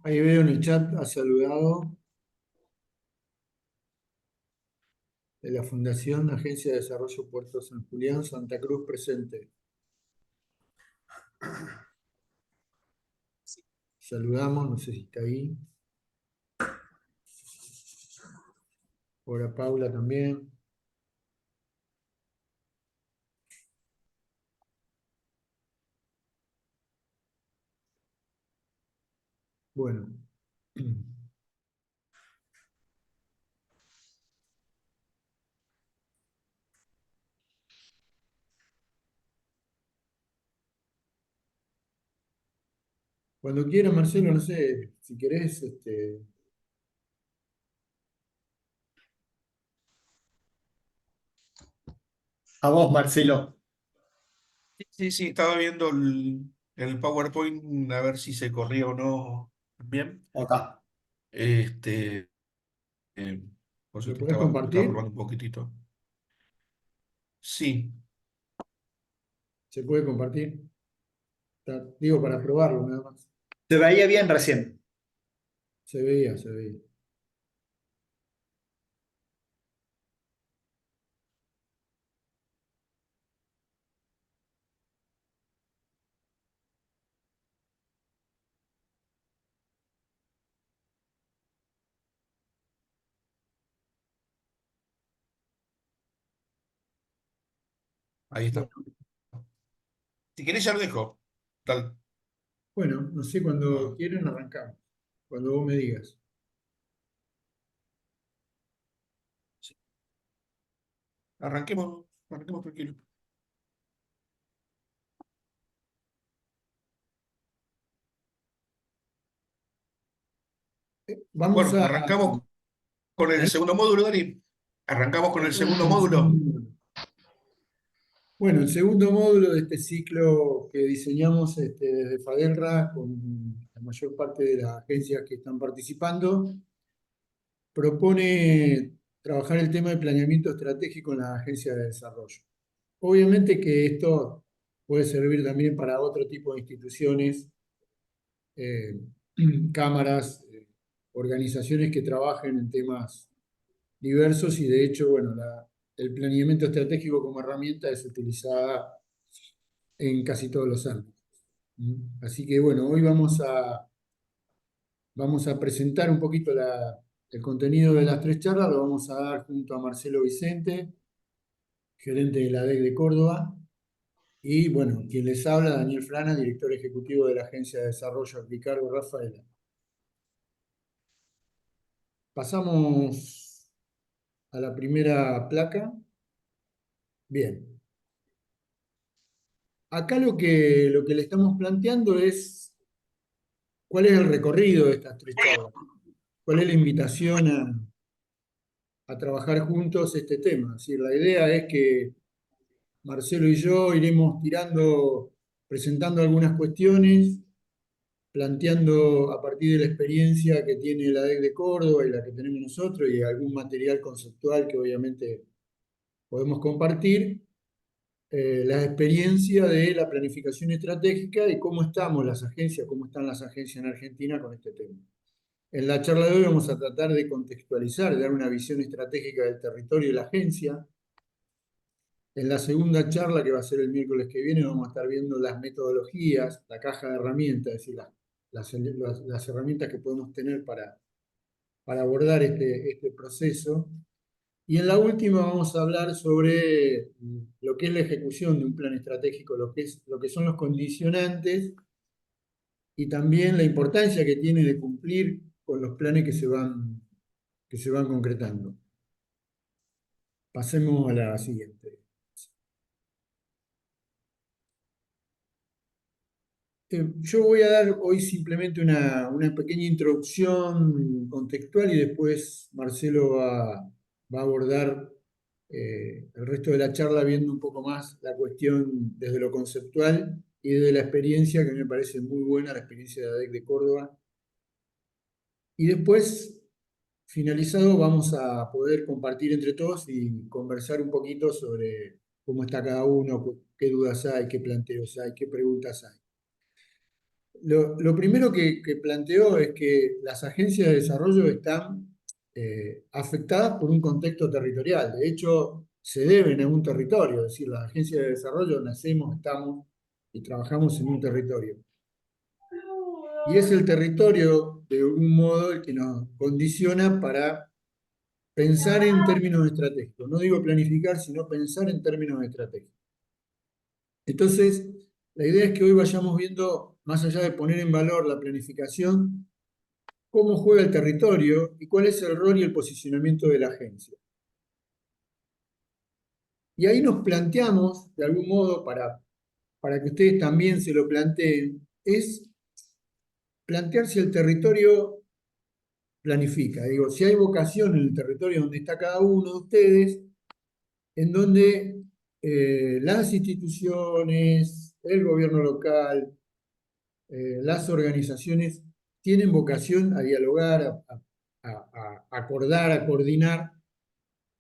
Ahí veo en el chat, ha saludado de la Fundación Agencia de Desarrollo Puerto San Julián, Santa Cruz presente. Saludamos, no sé si está ahí. Ahora Paula también. Bueno. Cuando quieras, Marcelo, no sé, si querés, A vos, Marcelo. Sí, sí, estaba viendo el PowerPoint a ver si se corría o no bien. Acá. Este, eh, por eso ¿lo te podés estaba compartir? probando un poquitito. Sí, ¿Se puede compartir? Digo, para probarlo nada más. Se veía bien recién. Se veía, se veía. ahí está. Bueno, Si querés ya lo dejo. Tal. bueno, no sé, cuando Ah, quieran arrancamos. Cuando vos me digas. sí. Arranquemos tranquilo. Vamos Bueno, a... arrancamos con el segundo módulo, Dani. Arrancamos con el Arrancamos segundo con el módulo. segundo. Bueno, el segundo módulo de este ciclo que diseñamos desde Fadelra con la mayor parte de las agencias que están participando, propone trabajar el tema de planeamiento estratégico en las agencias de desarrollo. Obviamente que esto puede servir también para otro tipo de instituciones, eh, cámaras, organizaciones que trabajen en temas diversos y de hecho, bueno, el planeamiento estratégico como herramienta es utilizada en casi todos los ámbitos. Así que bueno, hoy vamos a presentar un poquito el contenido de las tres charlas, lo vamos a dar junto a Marcelo Vicente, gerente de la DEC de Córdoba, y bueno, quien les habla, Daniel Frana, director ejecutivo de la Agencia de Desarrollo Ricardo Rafaela. Pasamos a la primera placa. Bien, acá lo que le estamos planteando es cuál es el recorrido de estas tres charlas, cuál es la invitación a trabajar juntos este tema. Es decir, la idea es que Marcelo y yo iremos tirando, presentando algunas cuestiones, planteando a partir de la experiencia que tiene la DEC de Córdoba y la que tenemos nosotros y algún material conceptual que obviamente podemos compartir, la experiencia de la planificación estratégica y cómo estamos las agencias, cómo están las agencias en Argentina con este tema. En la charla de hoy vamos a tratar de contextualizar, de dar una visión estratégica del territorio de la agencia. En la segunda charla, que va a ser el miércoles que viene, vamos a estar viendo las metodologías, la caja de herramientas, es decir, las herramientas que podemos tener para abordar este proceso. Y en la última vamos a hablar sobre lo que es la ejecución de un plan estratégico, lo que son los condicionantes y también la importancia que tiene de cumplir con los planes que se van concretando. Pasemos a la siguiente. Yo voy a dar hoy simplemente una pequeña introducción contextual y después Marcelo va a abordar el resto de la charla viendo un poco más la cuestión desde lo conceptual y desde la experiencia, que me parece muy buena, la experiencia de ADEC de Córdoba. Y después, finalizado, vamos a poder compartir entre todos y conversar un poquito sobre cómo está cada uno, qué dudas hay, qué planteos hay, qué preguntas hay. Lo primero que planteo es que las agencias de desarrollo están afectadas por un contexto territorial. De hecho, se deben a un territorio, es decir, las agencias de desarrollo nacemos, estamos y trabajamos en un territorio. Y es el territorio, de un modo, el que nos condiciona para pensar en términos estratégicos. No digo planificar, sino pensar en términos estratégicos. Entonces, la idea es que hoy vayamos viendo, más allá de poner en valor la planificación, cómo juega el territorio y cuál es el rol y el posicionamiento de la agencia. Y ahí nos planteamos, de algún modo, para que ustedes también se lo planteen, es plantear si el territorio planifica. Digo, si hay vocación en el territorio donde está cada uno de ustedes, en donde las instituciones, el gobierno local, las organizaciones tienen vocación a dialogar, a acordar, a coordinar,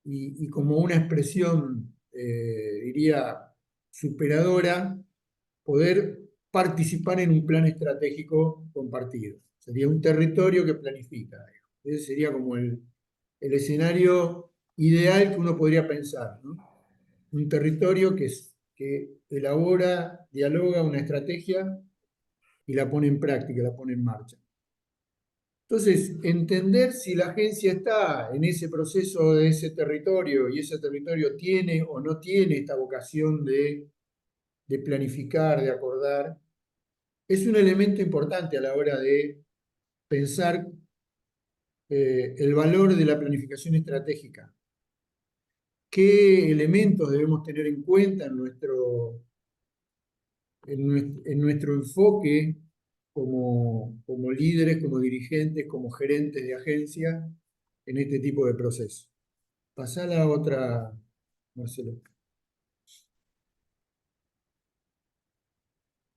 y como una expresión, diría, superadora, poder participar en un plan estratégico compartido. Sería un territorio que planifica. Ese sería como el escenario ideal que uno podría pensar, ¿no? Un territorio que elabora, dialoga una estrategia y la pone en práctica, la pone en marcha. Entonces, entender si la agencia está en ese proceso de ese territorio y ese territorio tiene o no tiene esta vocación de planificar, de acordar, es un elemento importante a la hora de pensar el valor de la planificación estratégica. ¿Qué elementos debemos tener en cuenta en nuestro enfoque como líderes, como dirigentes, como gerentes de agencia en este tipo de procesos? Pasá a la otra, Marcelo.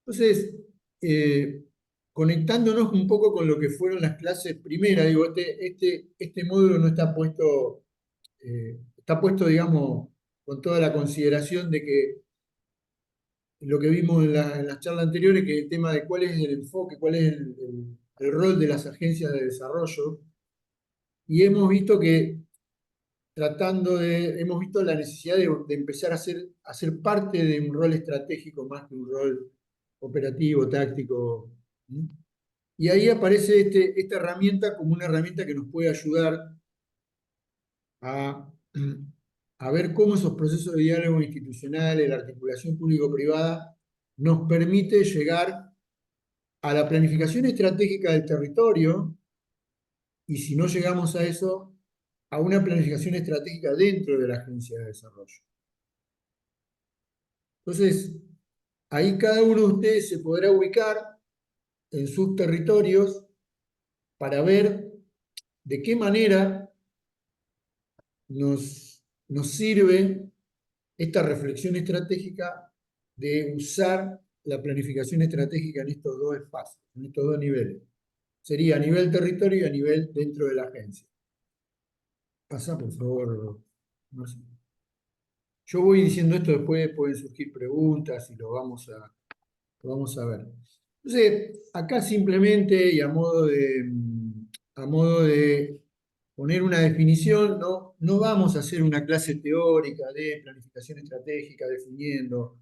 Entonces, conectándonos un poco con lo que fueron las clases primeras, digo, este módulo no está puesto, digamos, con toda la consideración de que lo que vimos en las charlas anteriores, que el tema de cuál es el enfoque, cuál es el rol de las agencias de desarrollo, y hemos visto que hemos visto la necesidad de empezar a ser parte de un rol estratégico más que un rol operativo, táctico. ¿Mm? Y ahí aparece esta herramienta como una herramienta que nos puede ayudar a, a ver cómo esos procesos de diálogo institucional, la articulación público-privada, nos permite llegar a la planificación estratégica del territorio, y si no llegamos a eso, a una planificación estratégica dentro de la agencia de desarrollo. Entonces, ahí cada uno de ustedes se podrá ubicar en sus territorios para ver de qué manera nos sirve esta reflexión estratégica de usar la planificación estratégica en estos dos espacios, en estos dos niveles. Sería a nivel territorio y a nivel dentro de la agencia. Pasa, por favor, Marcelo. Yo voy diciendo esto, después pueden surgir preguntas y lo vamos a ver. Entonces, acá simplemente y a modo de poner una definición, no vamos a hacer una clase teórica de planificación estratégica definiendo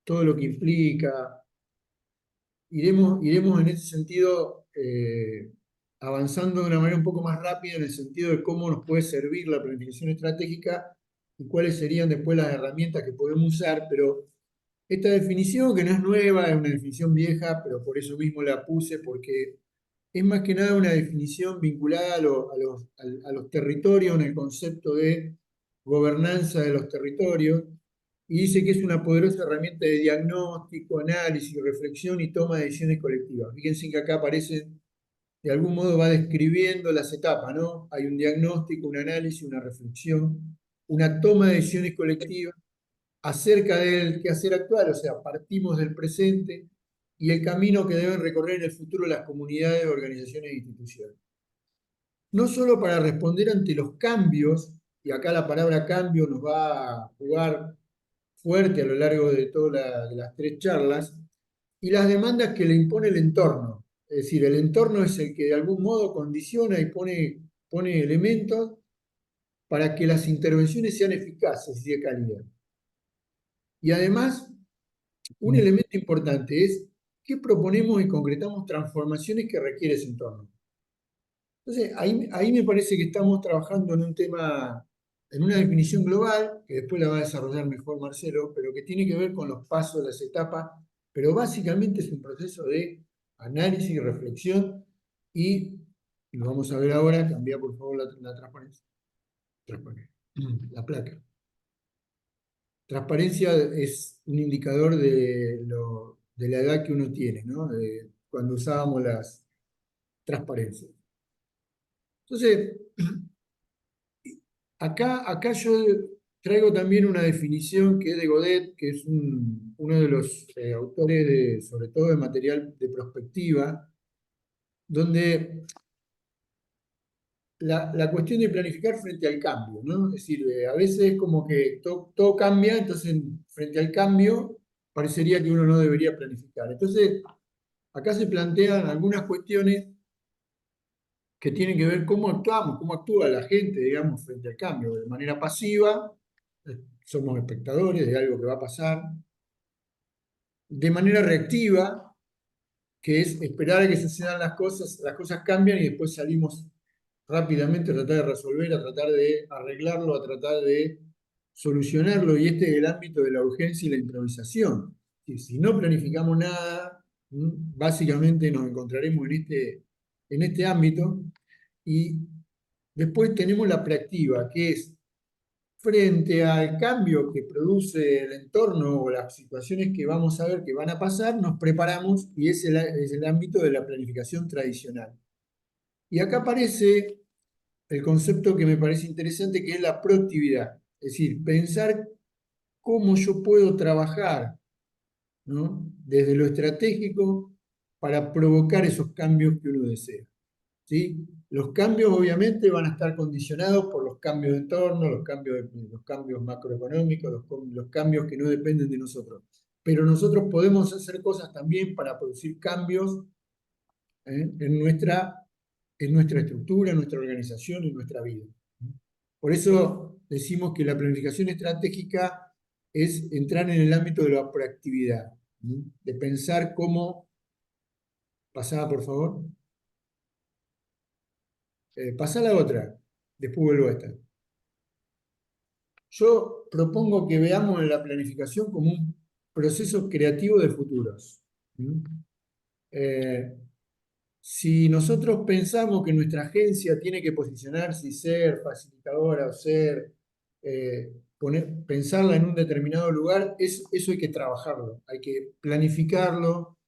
todo lo que implica. Iremos en ese sentido avanzando de una manera un poco más rápida en el sentido de cómo nos puede servir la planificación estratégica y cuáles serían después las herramientas que podemos usar, pero esta definición, que no es nueva, es una definición vieja, pero por eso mismo la puse, porque es más que nada una definición vinculada a los territorios, en el concepto de gobernanza de los territorios, y dice que es una poderosa herramienta de diagnóstico, análisis, reflexión y toma de decisiones colectivas. Fíjense que acá aparecen, de algún modo va describiendo las etapas, ¿no? Hay un diagnóstico, un análisis, una reflexión, una toma de decisiones colectivas acerca del quehacer actual, o sea, partimos del presente y el camino que deben recorrer en el futuro las comunidades, organizaciones e instituciones. No solo para responder ante los cambios, y acá la palabra cambio nos va a jugar fuerte a lo largo de todas las tres charlas, y las demandas que le impone el entorno. Es decir, el entorno es el que de algún modo condiciona y pone elementos para que las intervenciones sean eficaces y de calidad. Y además, un elemento importante es qué proponemos y concretamos transformaciones que requiere ese entorno. Entonces, ahí me parece que estamos trabajando en un tema, en una definición global, que después la va a desarrollar mejor Marcelo, pero que tiene que ver con los pasos, las etapas, pero básicamente es un proceso de análisis y reflexión y lo vamos a ver ahora, cambia por favor la transparencia. La placa. Transparencia es un indicador de la edad que uno tiene, ¿no? Cuando usábamos las transparencias. Entonces, acá yo traigo también una definición que es de Godet, que es uno de los autores, sobre todo de material de prospectiva, donde la cuestión de planificar frente al cambio, ¿no? Es decir, a veces es como que todo cambia, entonces frente al cambio parecería que uno no debería planificar. Entonces, acá se plantean algunas cuestiones que tienen que ver cómo actuamos, cómo actúa la gente, digamos, frente al cambio. De manera pasiva, somos espectadores de algo que va a pasar. De manera reactiva, que es esperar a que sucedan las cosas cambian y después salimos rápidamente a tratar de resolver, a tratar de arreglarlo, a tratar de solucionarlo. Y este es el ámbito de la urgencia y la improvisación. Y si no planificamos nada, básicamente nos encontraremos en este ámbito. Y después tenemos la preactiva, que es frente al cambio que produce el entorno o las situaciones que vamos a ver que van a pasar, nos preparamos y es el ámbito de la planificación tradicional. Y acá aparece el concepto que me parece interesante, que es la proactividad. Es decir, pensar cómo yo puedo trabajar, ¿no?, desde lo estratégico para provocar esos cambios que uno desea. ¿Sí? Los cambios obviamente van a estar condicionados por los cambios de entorno, los cambios macroeconómicos, los cambios que no dependen de nosotros. Pero nosotros podemos hacer cosas también para producir cambios en nuestra estructura, en nuestra organización, en nuestra vida. Por eso decimos que la planificación estratégica es entrar en el ámbito de la proactividad, de pensar cómo, pasada por favor, pasá la otra, después vuelvo a esta. Yo propongo que veamos en la planificación como un proceso creativo de futuros. Si nosotros pensamos que nuestra agencia tiene que posicionarse y ser facilitadora o pensarla en un determinado lugar, eso hay que trabajarlo, hay que planificarlo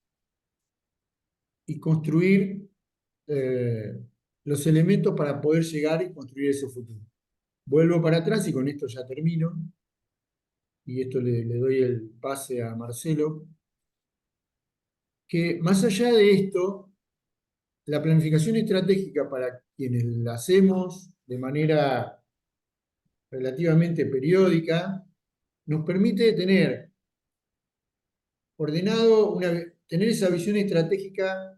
y construir los elementos para poder llegar y construir ese futuro. Vuelvo para atrás y con esto ya termino. Y esto le doy el pase a Marcelo. Que más allá de esto, la planificación estratégica para quienes la hacemos de manera relativamente periódica, nos permite tener tener esa visión estratégica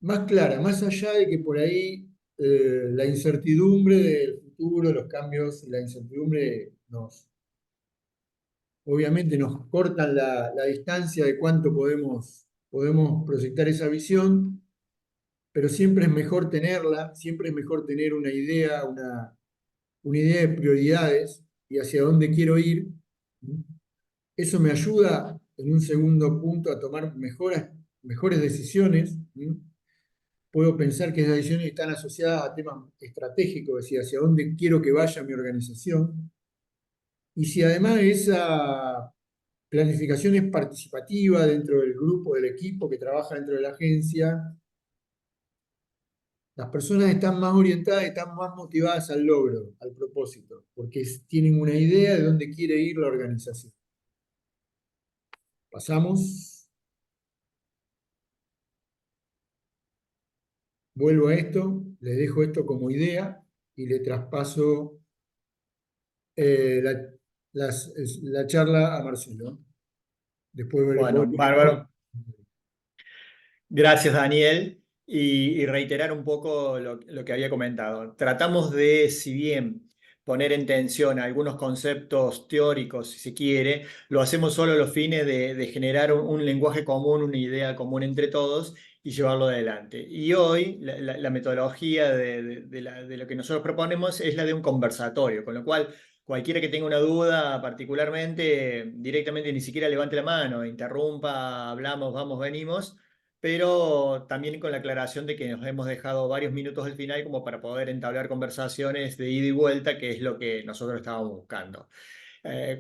más clara, más allá de que por ahí la incertidumbre del futuro, los cambios y la incertidumbre obviamente nos cortan la distancia de cuánto podemos proyectar esa visión, pero siempre es mejor tenerla, siempre es mejor tener una idea de prioridades y hacia dónde quiero ir. Eso me ayuda en un segundo punto a tomar mejores decisiones. Puedo pensar que esas decisiones están asociadas a temas estratégicos, es decir, hacia dónde quiero que vaya mi organización. Y si además esa planificación es participativa dentro del grupo, del equipo que trabaja dentro de la agencia, las personas están más orientadas, están más motivadas al logro, al propósito, porque tienen una idea de dónde quiere ir la organización. Pasamos. Vuelvo a esto, les dejo esto como idea y le traspaso la charla a Marcelo. Después Bueno, volvemos. bárbaro. Gracias, Daniel. Y reiterar un poco lo que había comentado. Tratamos de, si bien poner en tensión algunos conceptos teóricos, si se quiere, lo hacemos solo a los fines de generar un lenguaje común, una idea común entre todos y llevarlo adelante. Y hoy la metodología de lo que nosotros proponemos es la de un conversatorio, con lo cual cualquiera que tenga una duda particularmente, directamente ni siquiera levante la mano, interrumpa, hablamos, vamos, venimos, pero también con la aclaración de que nos hemos dejado varios minutos al final como para poder entablar conversaciones de ida y vuelta, que es lo que nosotros estábamos buscando.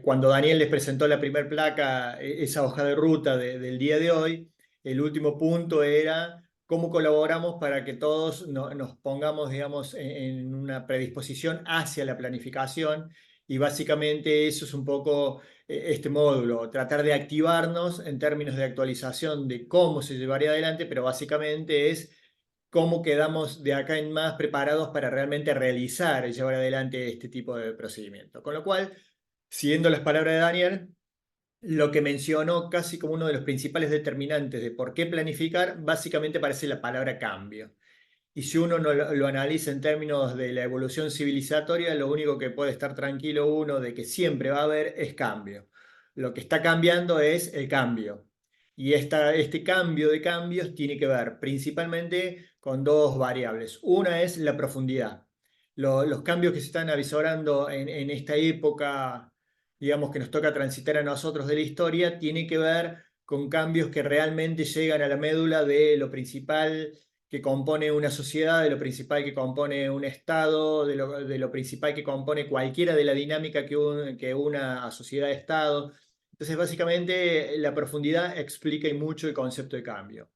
Cuando Daniel les presentó la primera placa, esa hoja de ruta del día de hoy, el último punto era cómo colaboramos para que todos nos pongamos, digamos, en una predisposición hacia la planificación, y básicamente eso es un poco este módulo, tratar de activarnos en términos de actualización de cómo se llevaría adelante, pero básicamente es cómo quedamos de acá en más preparados para realmente realizar y llevar adelante este tipo de procedimiento. Con lo cual, siguiendo las palabras de Daniel, lo que mencionó casi como uno de los principales determinantes de por qué planificar, básicamente parece la palabra cambio. Y si uno no lo analiza en términos de la evolución civilizatoria, lo único que puede estar tranquilo uno de que siempre va a haber es cambio. Lo que está cambiando es el cambio. Y este cambio de cambios tiene que ver principalmente con dos variables. Una es la profundidad. Los cambios que se están avisorando en esta época, digamos, que nos toca transitar a nosotros de la historia, tiene que ver con cambios que realmente llegan a la médula de lo principal que compone una sociedad, de lo principal que compone un Estado, de lo principal que compone cualquiera de la dinámica que una sociedad-Estado. Entonces, básicamente, la profundidad explica y mucho el concepto de cambio.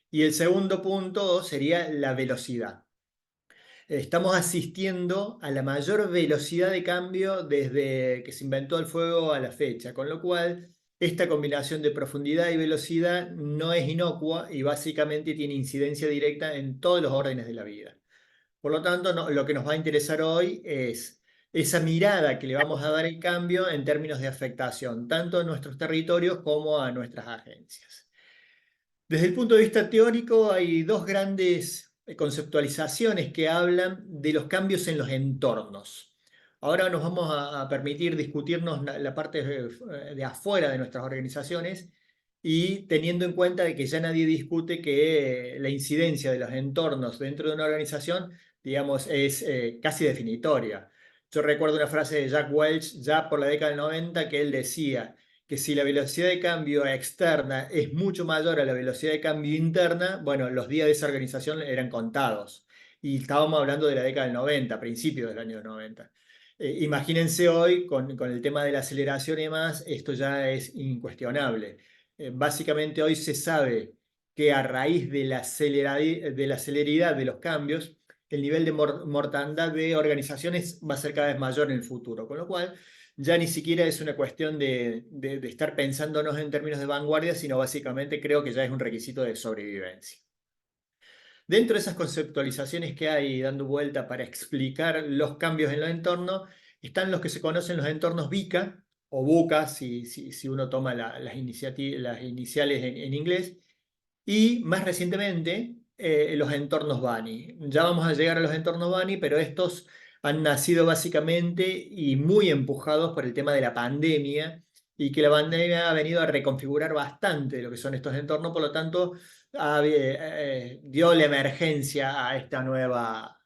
Y el segundo punto sería la velocidad. Estamos asistiendo a la mayor velocidad de cambio desde que se inventó el fuego a la fecha, con lo cual esta combinación de profundidad y velocidad no es inocua y básicamente tiene incidencia directa en todos los órdenes de la vida. Por lo tanto, lo que nos va a interesar hoy es esa mirada que le vamos a dar al cambio en términos de afectación, tanto a nuestros territorios como a nuestras agencias. Desde el punto de vista teórico, hay dos grandes conceptualizaciones que hablan de los cambios en los entornos. Ahora nos vamos a permitir discutirnos la parte de afuera de nuestras organizaciones, y teniendo en cuenta de que ya nadie discute que la incidencia de los entornos dentro de una organización, digamos, es casi definitoria. Yo recuerdo una frase de Jack Welch ya por la década del 90 que él decía que si la velocidad de cambio externa es mucho mayor a la velocidad de cambio interna, bueno, los días de esa organización eran contados. Y estábamos hablando de la década del 90, principios del año 90. Imagínense hoy con el tema de la aceleración y demás, esto ya es incuestionable. Básicamente hoy se sabe que a raíz de la celeridad de los cambios, el nivel de mortandad de organizaciones va a ser cada vez mayor en el futuro, con lo cual ya ni siquiera es una cuestión de estar pensándonos en términos de vanguardia, sino básicamente creo que ya es un requisito de sobrevivencia. Dentro de esas conceptualizaciones que hay dando vuelta para explicar los cambios en los entornos, están los que se conocen los entornos VICA, o VUCA, si uno toma las iniciales en inglés, y más recientemente los entornos Bunny. Ya vamos a llegar a los entornos Bunny, pero estos han nacido básicamente y muy empujados por el tema de la pandemia, y que la pandemia ha venido a reconfigurar bastante lo que son estos entornos, por lo tanto dio la emergencia a esta nueva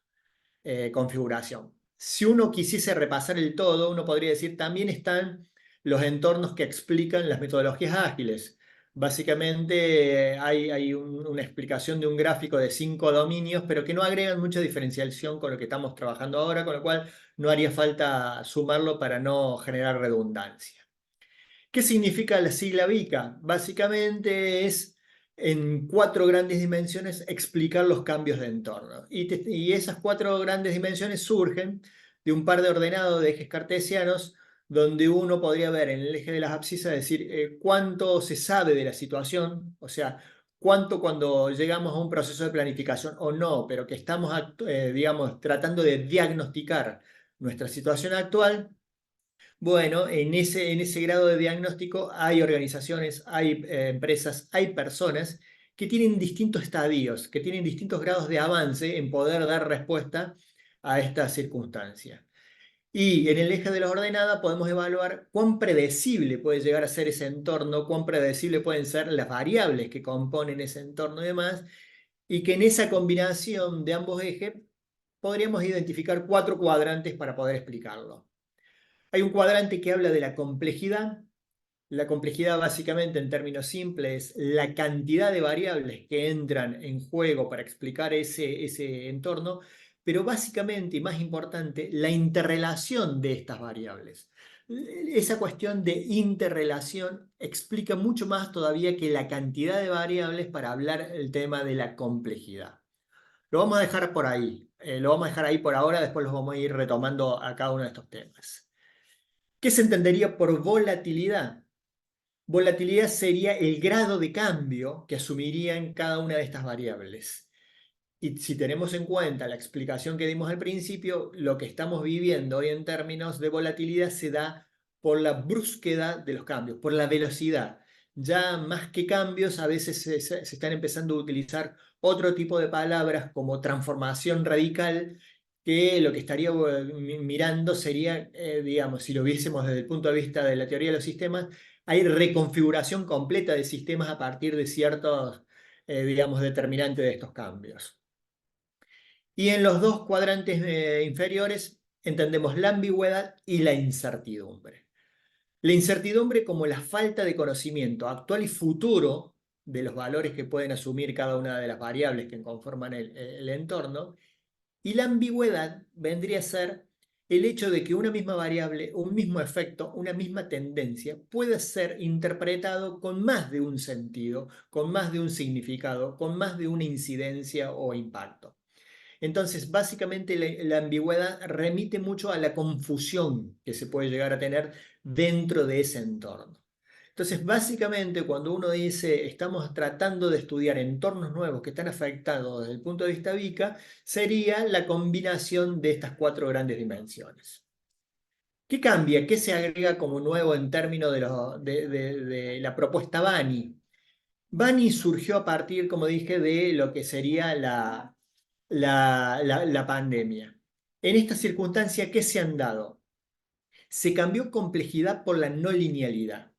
configuración. Si uno quisiese repasar el todo, uno podría decir también están los entornos que explican las metodologías ágiles. Básicamente hay una explicación de un gráfico de 5 dominios, pero que no agregan mucha diferenciación con lo que estamos trabajando ahora, con lo cual no haría falta sumarlo para no generar redundancia. ¿Qué significa la sigla VICA? Básicamente es, en 4 grandes dimensiones, explicar los cambios de entorno. Y esas 4 grandes dimensiones surgen de un par de ordenados de ejes cartesianos, donde uno podría ver en el eje de las abscisas, decir cuánto se sabe de la situación, o sea, cuánto cuando llegamos a un proceso de planificación o no, pero que estamos, digamos, tratando de diagnosticar nuestra situación actual. Bueno, en ese grado de diagnóstico hay organizaciones, hay empresas, hay personas que tienen distintos estadios, que tienen distintos grados de avance en poder dar respuesta a esta circunstancia. Y en el eje de la ordenada podemos evaluar cuán predecible puede llegar a ser ese entorno, cuán predecible pueden ser las variables que componen ese entorno y demás, y que en esa combinación de ambos ejes podríamos identificar 4 cuadrantes para poder explicarlo. Hay un cuadrante que habla de la complejidad. La complejidad básicamente en términos simples es la cantidad de variables que entran en juego para explicar ese entorno, pero básicamente y más importante, la interrelación de estas variables. Esa cuestión de interrelación explica mucho más todavía que la cantidad de variables para hablar el tema de la complejidad. Lo vamos a dejar por ahí, lo vamos a dejar ahí por ahora, después los vamos a ir retomando a cada uno de estos temas. ¿Qué se entendería por volatilidad? Volatilidad sería el grado de cambio que asumirían cada una de estas variables. Y si tenemos en cuenta la explicación que dimos al principio, lo que estamos viviendo hoy en términos de volatilidad se da por la brusquedad de los cambios, por la velocidad. Ya más que cambios, a veces se están empezando a utilizar otro tipo de palabras como transformación radical, que lo que estaría mirando sería, digamos, si lo viésemos desde el punto de vista de la teoría de los sistemas, hay reconfiguración completa de sistemas a partir de ciertos, digamos, determinantes de estos cambios. Y en los 2 cuadrantes inferiores entendemos la ambigüedad y la incertidumbre. La incertidumbre como la falta de conocimiento actual y futuro de los valores que pueden asumir cada una de las variables que conforman el entorno. Y la ambigüedad vendría a ser el hecho de que una misma variable, un mismo efecto, una misma tendencia puede ser interpretado con más de un sentido, con más de un significado, con más de una incidencia o impacto. Entonces, básicamente la ambigüedad remite mucho a la confusión que se puede llegar a tener dentro de ese entorno. Entonces, básicamente, cuando uno dice estamos tratando de estudiar entornos nuevos que están afectados desde el punto de vista VICA, sería la combinación de estas 4 grandes dimensiones. ¿Qué cambia? ¿Qué se agrega como nuevo en términos de la propuesta Bani? Bani surgió a partir, como dije, de lo que sería la pandemia. En esta circunstancia, ¿qué se han dado? Se cambió complejidad por la no linealidad.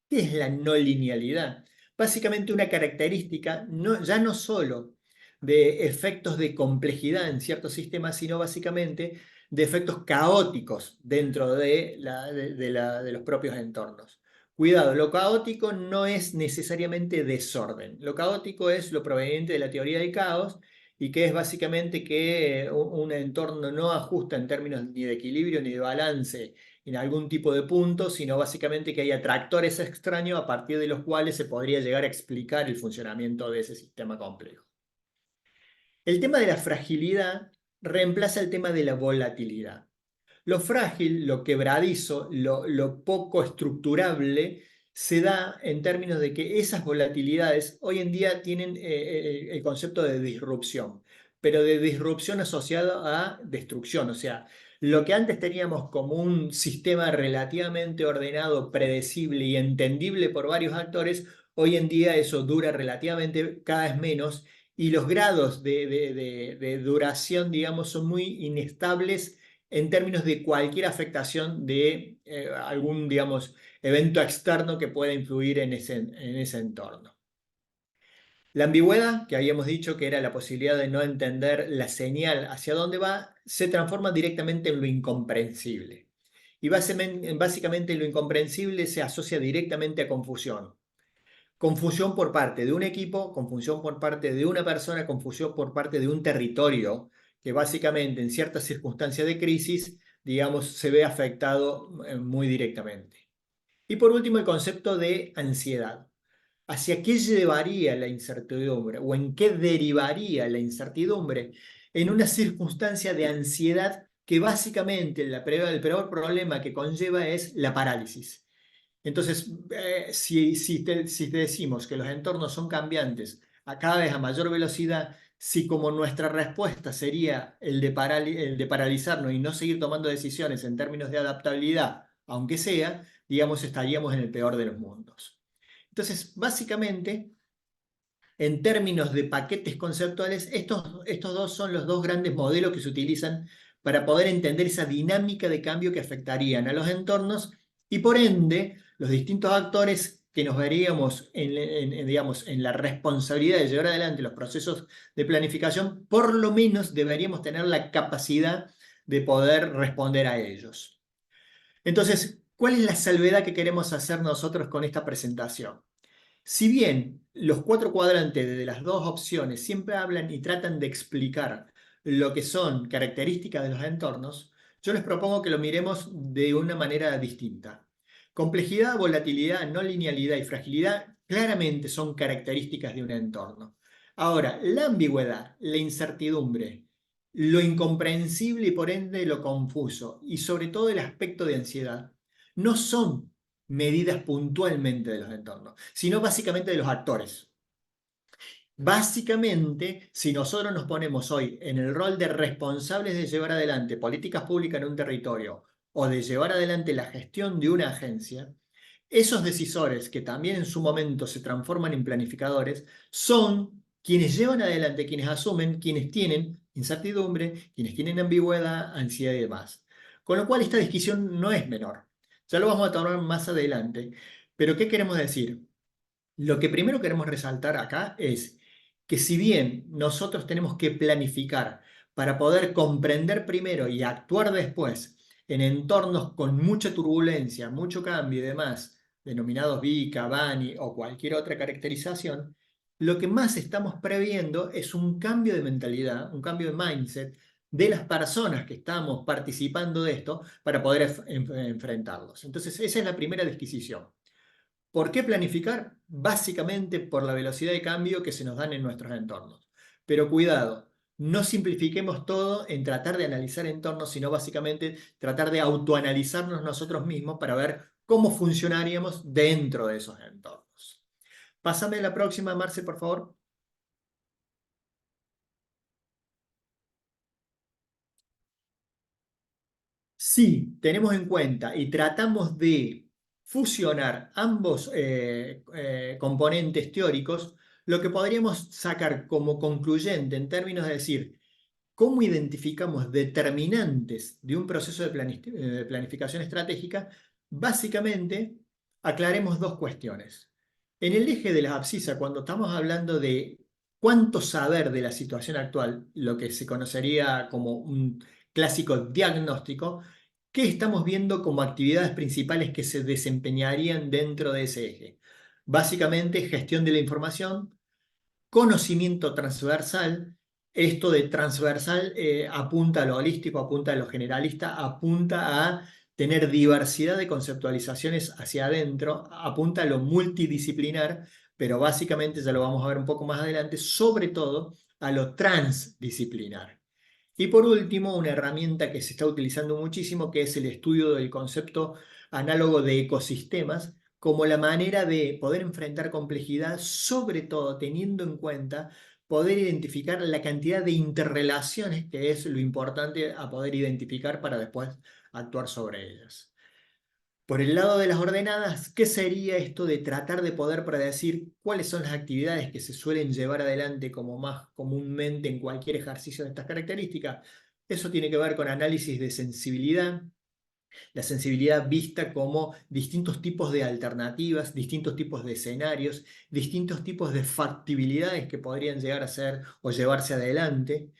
¿Qué es la no linealidad? Básicamente una característica ya no solo de efectos de complejidad en ciertos sistemas, sino básicamente de efectos caóticos dentro de los propios entornos. Cuidado, lo caótico no es necesariamente desorden. Lo caótico es lo proveniente de la teoría del caos y que es básicamente que un entorno no ajusta en términos ni de equilibrio ni de balance en algún tipo de punto, sino básicamente que hay atractores extraños a partir de los cuales se podría llegar a explicar el funcionamiento de ese sistema complejo. El tema de la fragilidad reemplaza el tema de la volatilidad. Lo frágil, lo quebradizo, lo poco estructurable se da en términos de que esas volatilidades hoy en día tienen el concepto de disrupción, pero de disrupción asociada a destrucción. O sea, lo que antes teníamos como un sistema relativamente ordenado, predecible y entendible por varios actores, hoy en día eso dura relativamente cada vez menos y los grados de duración, digamos, son muy inestables en términos de cualquier afectación de algún, digamos, evento externo que pueda influir en ese entorno. La ambigüedad, que habíamos dicho que era la posibilidad de no entender la señal hacia dónde va, se transforma directamente en lo incomprensible. Y básicamente lo incomprensible se asocia directamente a confusión. Confusión por parte de un equipo, confusión por parte de una persona, confusión por parte de un territorio, que básicamente en ciertas circunstancias de crisis, digamos, se ve afectado muy directamente. Y por último, el concepto de ansiedad. ¿Hacia qué llevaría la incertidumbre o en qué derivaría la incertidumbre? En una circunstancia de ansiedad que básicamente el peor problema que conlleva es la parálisis. Entonces, si te decimos que los entornos son cambiantes a cada vez a mayor velocidad, si como nuestra respuesta sería el de paralizarnos y no seguir tomando decisiones en términos de adaptabilidad aunque sea, digamos, estaríamos en el peor de los mundos. Entonces, básicamente, en términos de paquetes conceptuales, estos dos son los dos grandes modelos que se utilizan para poder entender esa dinámica de cambio que afectarían a los entornos y por ende los distintos actores que nos veríamos digamos, en la responsabilidad de llevar adelante los procesos de planificación, por lo menos deberíamos tener la capacidad de poder responder a ellos. Entonces, ¿cuál es la salvedad que queremos hacer nosotros con esta presentación? Si bien los 4 cuadrantes de las dos opciones siempre hablan y tratan de explicar lo que son características de los entornos, yo les propongo que lo miremos de una manera distinta. Complejidad, volatilidad, no linealidad y fragilidad claramente son características de un entorno. Ahora, la ambigüedad, la incertidumbre, lo incomprensible y por ende lo confuso, y sobre todo el aspecto de ansiedad, no son medidas puntualmente de los entornos, sino básicamente de los actores. Básicamente, si nosotros nos ponemos hoy en el rol de responsables de llevar adelante políticas públicas en un territorio o de llevar adelante la gestión de una agencia, esos decisores que también en su momento se transforman en planificadores son quienes llevan adelante, quienes asumen, quienes tienen incertidumbre, quienes tienen ambigüedad, ansiedad y demás. Con lo cual esta discusión no es menor. Ya lo vamos a tomar más adelante. Pero ¿qué queremos decir? Lo que primero queremos resaltar acá es que si bien nosotros tenemos que planificar para poder comprender primero y actuar después en entornos con mucha turbulencia, mucho cambio y demás, denominados VICA, BANI o cualquier otra caracterización, lo que más estamos previendo es un cambio de mentalidad, un cambio de mindset de las personas que estamos participando de esto para poder enfrentarlos. Entonces, esa es la primera disquisición. ¿Por qué planificar? Básicamente por la velocidad de cambio que se nos dan en nuestros entornos. Pero cuidado, no simplifiquemos todo en tratar de analizar entornos, sino básicamente tratar de autoanalizarnos nosotros mismos para ver cómo funcionaríamos dentro de esos entornos. Pásame la próxima, Marce, por favor. Si tenemos en cuenta y tratamos de fusionar ambos componentes teóricos, lo que podríamos sacar como concluyente en términos de decir cómo identificamos determinantes de un proceso de planificación estratégica, básicamente aclaremos dos cuestiones. En el eje de las abscisas, cuando estamos hablando de cuánto saber de la situación actual, lo que se conocería como un clásico diagnóstico, ¿qué estamos viendo como actividades principales que se desempeñarían dentro de ese eje? Básicamente, gestión de la información, conocimiento transversal. Esto de transversal apunta a lo holístico, apunta a lo generalista, apunta a tener diversidad de conceptualizaciones hacia adentro, apunta a lo multidisciplinar, pero básicamente ya lo vamos a ver un poco más adelante, sobre todo a lo transdisciplinar. Y por último, una herramienta que se está utilizando muchísimo, que es el estudio del concepto análogo de ecosistemas, como la manera de poder enfrentar complejidad, sobre todo teniendo en cuenta poder identificar la cantidad de interrelaciones, que es lo importante a poder identificar para después actuar sobre ellas. Por el lado de las ordenadas, ¿qué sería esto de tratar de poder predecir cuáles son las actividades que se suelen llevar adelante como más comúnmente en cualquier ejercicio de estas características? Eso tiene que ver con análisis de sensibilidad, la sensibilidad vista como distintos tipos de alternativas, distintos tipos de escenarios, distintos tipos de factibilidades que podrían llegar a ser o llevarse adelante.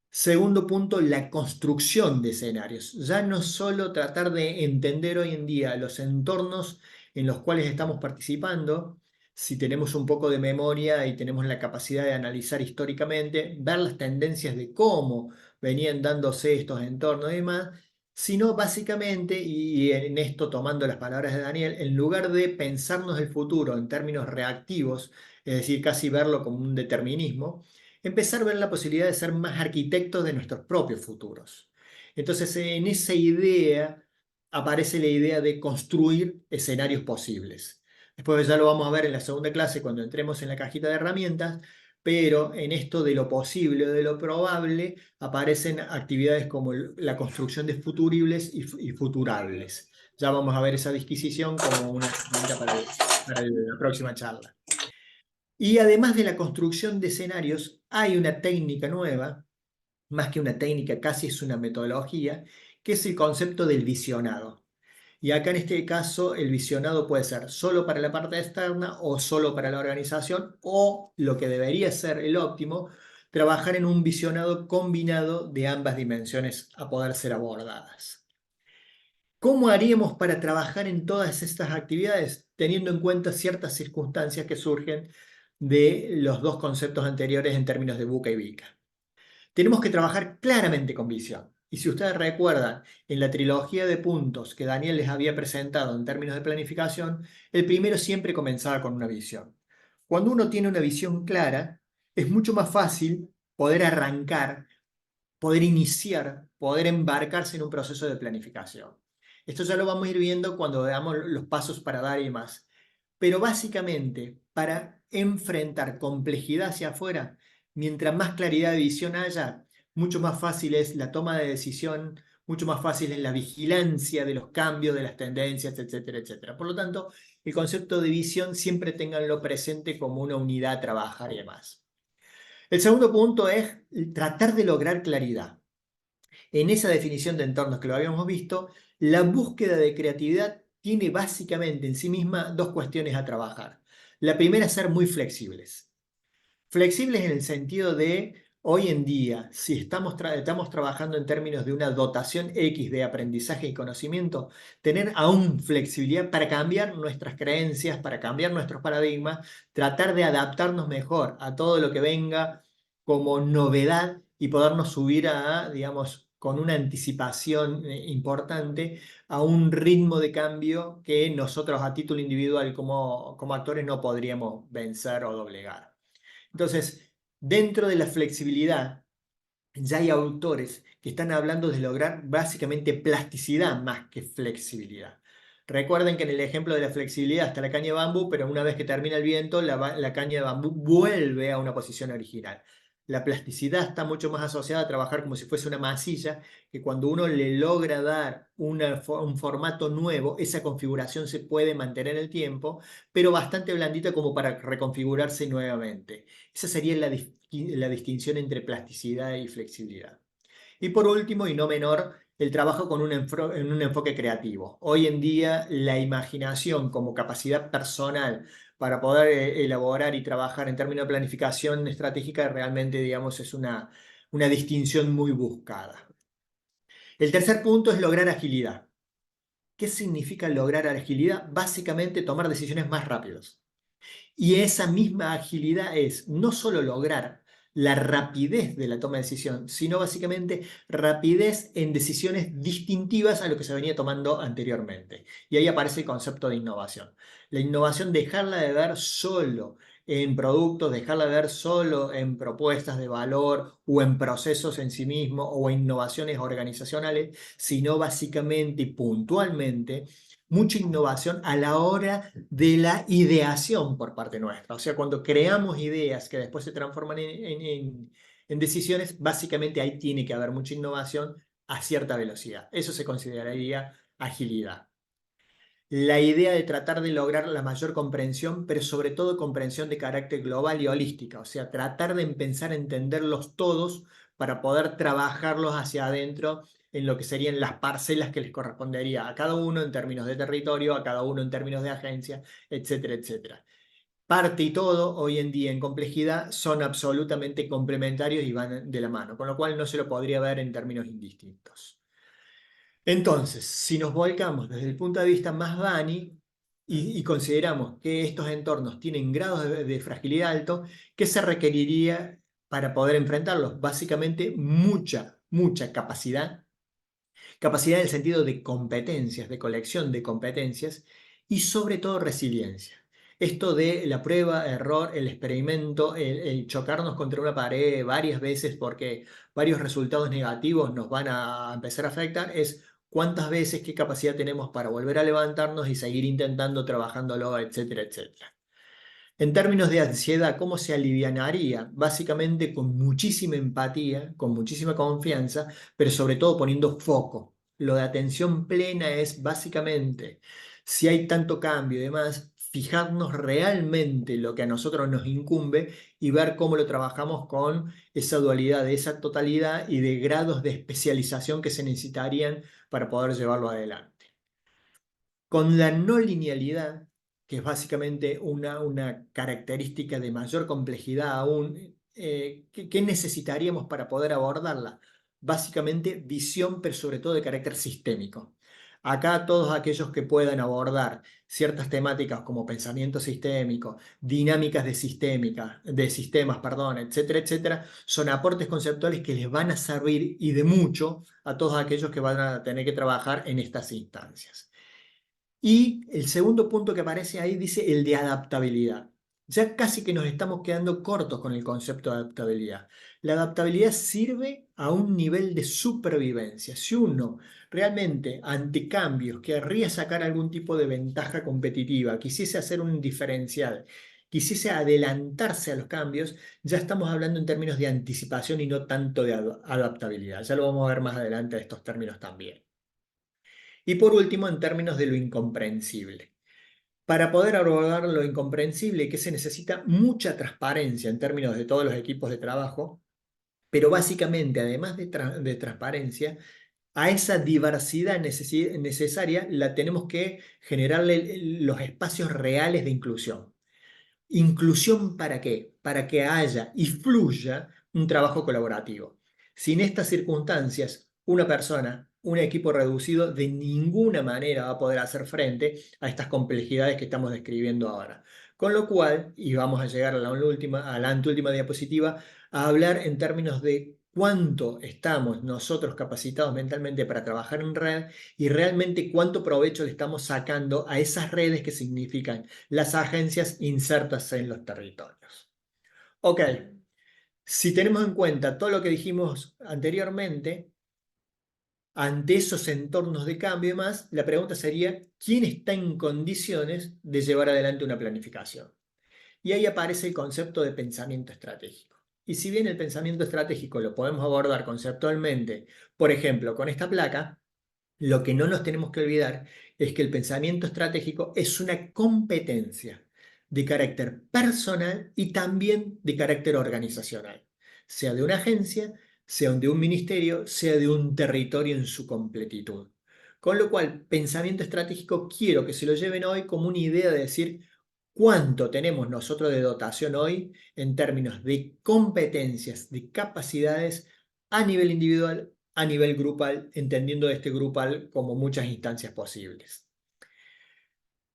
Segundo punto, la construcción de escenarios. Ya no solo tratar de entender hoy en día los entornos en los cuales estamos participando, si tenemos un poco de memoria y tenemos la capacidad de analizar históricamente, ver las tendencias de cómo venían dándose estos entornos y demás, sino básicamente, y en esto tomando las palabras de Daniel, en lugar de pensarnos el futuro en términos reactivos, es decir, casi verlo como un determinismo, empezar a ver la posibilidad de ser más arquitectos de nuestros propios futuros. Entonces, en esa idea aparece la idea de construir escenarios posibles. Después ya lo vamos a ver en la segunda clase cuando entremos en la cajita de herramientas, pero en esto de lo posible o de lo probable aparecen actividades como la construcción de futuribles y futurables. Ya vamos a ver esa disquisición como una herramienta para la próxima charla. Y además de la construcción de escenarios, hay una técnica nueva, más que una técnica, casi es una metodología, que es el concepto del visionado. Y acá en este caso el visionado puede ser solo para la parte externa o solo para la organización, o lo que debería ser el óptimo, trabajar en un visionado combinado de ambas dimensiones a poder ser abordadas. ¿Cómo haríamos para trabajar en todas estas actividades teniendo en cuenta ciertas circunstancias que surgen de los dos conceptos anteriores en términos de buca y bica? Tenemos que trabajar claramente con visión. Y si ustedes recuerdan, en la trilogía de puntos que Daniel les había presentado en términos de planificación, el primero siempre comenzaba con una visión. Cuando uno tiene una visión clara, es mucho más fácil poder arrancar, poder iniciar, poder embarcarse en un proceso de planificación. Esto ya lo vamos a ir viendo cuando veamos los pasos para dar y más. Pero básicamente, para enfrentar complejidad hacia afuera, mientras más claridad de visión haya, mucho más fácil es la toma de decisión, mucho más fácil es la vigilancia de los cambios, de las tendencias, etcétera, etcétera. Por lo tanto, el concepto de visión siempre ténganlo presente como una unidad a trabajar y demás. El segundo punto es tratar de lograr claridad. En esa definición de entornos que lo habíamos visto, la búsqueda de creatividad tiene básicamente en sí misma dos cuestiones a trabajar. La primera es ser muy flexibles. Flexibles en el sentido de, hoy en día, si estamos trabajando en términos de una dotación X de aprendizaje y conocimiento, tener aún flexibilidad para cambiar nuestras creencias, para cambiar nuestros paradigmas, tratar de adaptarnos mejor a todo lo que venga como novedad y podernos subir a, digamos, con una anticipación importante a un ritmo de cambio que nosotros a título individual como actores no podríamos vencer o doblegar. Entonces, dentro de la flexibilidad, ya hay autores que están hablando de lograr básicamente plasticidad más que flexibilidad. Recuerden que en el ejemplo de la flexibilidad está la caña de bambú, pero una vez que termina el viento, la caña de bambú vuelve a una posición original. La plasticidad está mucho más asociada a trabajar como si fuese una masilla, que cuando uno le logra dar un formato nuevo, esa configuración se puede mantener en el tiempo, pero bastante blandita como para reconfigurarse nuevamente. Esa sería la distinción entre plasticidad y flexibilidad. Y por último, y no menor, el trabajo con en un enfoque creativo. Hoy en día, la imaginación como capacidad personal para poder elaborar y trabajar en términos de planificación estratégica realmente, digamos, es una distinción muy buscada. El tercer punto es lograr agilidad. ¿Qué significa lograr agilidad? Básicamente tomar decisiones más rápidas. Y esa misma agilidad es no solo lograr la rapidez de la toma de decisión, sino básicamente rapidez en decisiones distintivas a lo que se venía tomando anteriormente. Y ahí aparece el concepto de innovación. La innovación, dejarla de ver solo en productos, dejarla de ver solo en propuestas de valor o en procesos en sí mismos o en innovaciones organizacionales, sino básicamente y puntualmente mucha innovación a la hora de la ideación por parte nuestra. O sea, cuando creamos ideas que después se transforman en decisiones, básicamente ahí tiene que haber mucha innovación a cierta velocidad. Eso se consideraría agilidad. La idea de tratar de lograr la mayor comprensión, pero sobre todo comprensión de carácter global y holística, o sea, tratar de empezar a entenderlos todos para poder trabajarlos hacia adentro en lo que serían las parcelas que les correspondería a cada uno en términos de territorio, a cada uno en términos de agencia, etcétera, etcétera. Parte y todo, hoy en día en complejidad, son absolutamente complementarios y van de la mano, con lo cual no se lo podría ver en términos indistintos. Entonces, si nos volcamos desde el punto de vista más Dani y consideramos que estos entornos tienen grados de fragilidad alto, ¿qué se requeriría para poder enfrentarlos? Básicamente mucha capacidad. Capacidad en el sentido de competencias, de colección de competencias y sobre todo resiliencia. Esto de la prueba, error, el experimento, el chocarnos contra una pared varias veces porque varios resultados negativos nos van a empezar a afectar es cuántas veces, qué capacidad tenemos para volver a levantarnos y seguir intentando, trabajándolo, etcétera, etcétera. En términos de ansiedad, ¿cómo se alivianaría? Básicamente con muchísima empatía, con muchísima confianza, pero sobre todo poniendo foco. Lo de atención plena es básicamente, si hay tanto cambio y demás, fijarnos realmente lo que a nosotros nos incumbe y ver cómo lo trabajamos con esa dualidad, de esa totalidad y de grados de especialización que se necesitarían para poder llevarlo adelante. Con la no linealidad, que es básicamente una característica de mayor complejidad aún, ¿qué necesitaríamos para poder abordarla? Básicamente visión, pero sobre todo de carácter sistémico. Acá todos aquellos que puedan abordar ciertas temáticas como pensamiento sistémico, dinámicas de sistemas, perdón, etcétera, etcétera, son aportes conceptuales que les van a servir y de mucho a todos aquellos que van a tener que trabajar en estas instancias. Y el segundo punto que aparece ahí dice el de adaptabilidad. Ya casi que nos estamos quedando cortos con el concepto de adaptabilidad. La adaptabilidad sirve a un nivel de supervivencia. Si uno realmente ante cambios querría sacar algún tipo de ventaja competitiva, quisiese hacer un diferencial, quisiese adelantarse a los cambios, ya estamos hablando en términos de anticipación y no tanto de adaptabilidad. Ya lo vamos a ver más adelante estos términos también. Y por último, en términos de lo incomprensible. Para poder abordar lo incomprensible, que se necesita mucha transparencia en términos de todos los equipos de trabajo, pero básicamente, además de transparencia, a esa diversidad necesaria la tenemos que generarle los espacios reales de inclusión. ¿Inclusión para qué? Para que haya y fluya un trabajo colaborativo. Sin estas circunstancias, una persona, un equipo reducido, de ninguna manera va a poder hacer frente a estas complejidades que estamos describiendo ahora. Con lo cual, y vamos a llegar a la anteúltima diapositiva, a hablar en términos de cuánto estamos nosotros capacitados mentalmente para trabajar en red y realmente cuánto provecho le estamos sacando a esas redes que significan las agencias insertas en los territorios. Ok, si tenemos en cuenta todo lo que dijimos anteriormente, ante esos entornos de cambio y más, la pregunta sería, ¿quién está en condiciones de llevar adelante una planificación? Y ahí aparece el concepto de pensamiento estratégico. Y si bien el pensamiento estratégico lo podemos abordar conceptualmente, por ejemplo, con esta placa, lo que no nos tenemos que olvidar es que el pensamiento estratégico es una competencia de carácter personal y también de carácter organizacional, sea de una agencia, sea de un ministerio, sea de un territorio en su completitud. Con lo cual, pensamiento estratégico quiero que se lo lleven hoy como una idea de decir cuánto tenemos nosotros de dotación hoy en términos de competencias, de capacidades a nivel individual, a nivel grupal, entendiendo este grupal como muchas instancias posibles.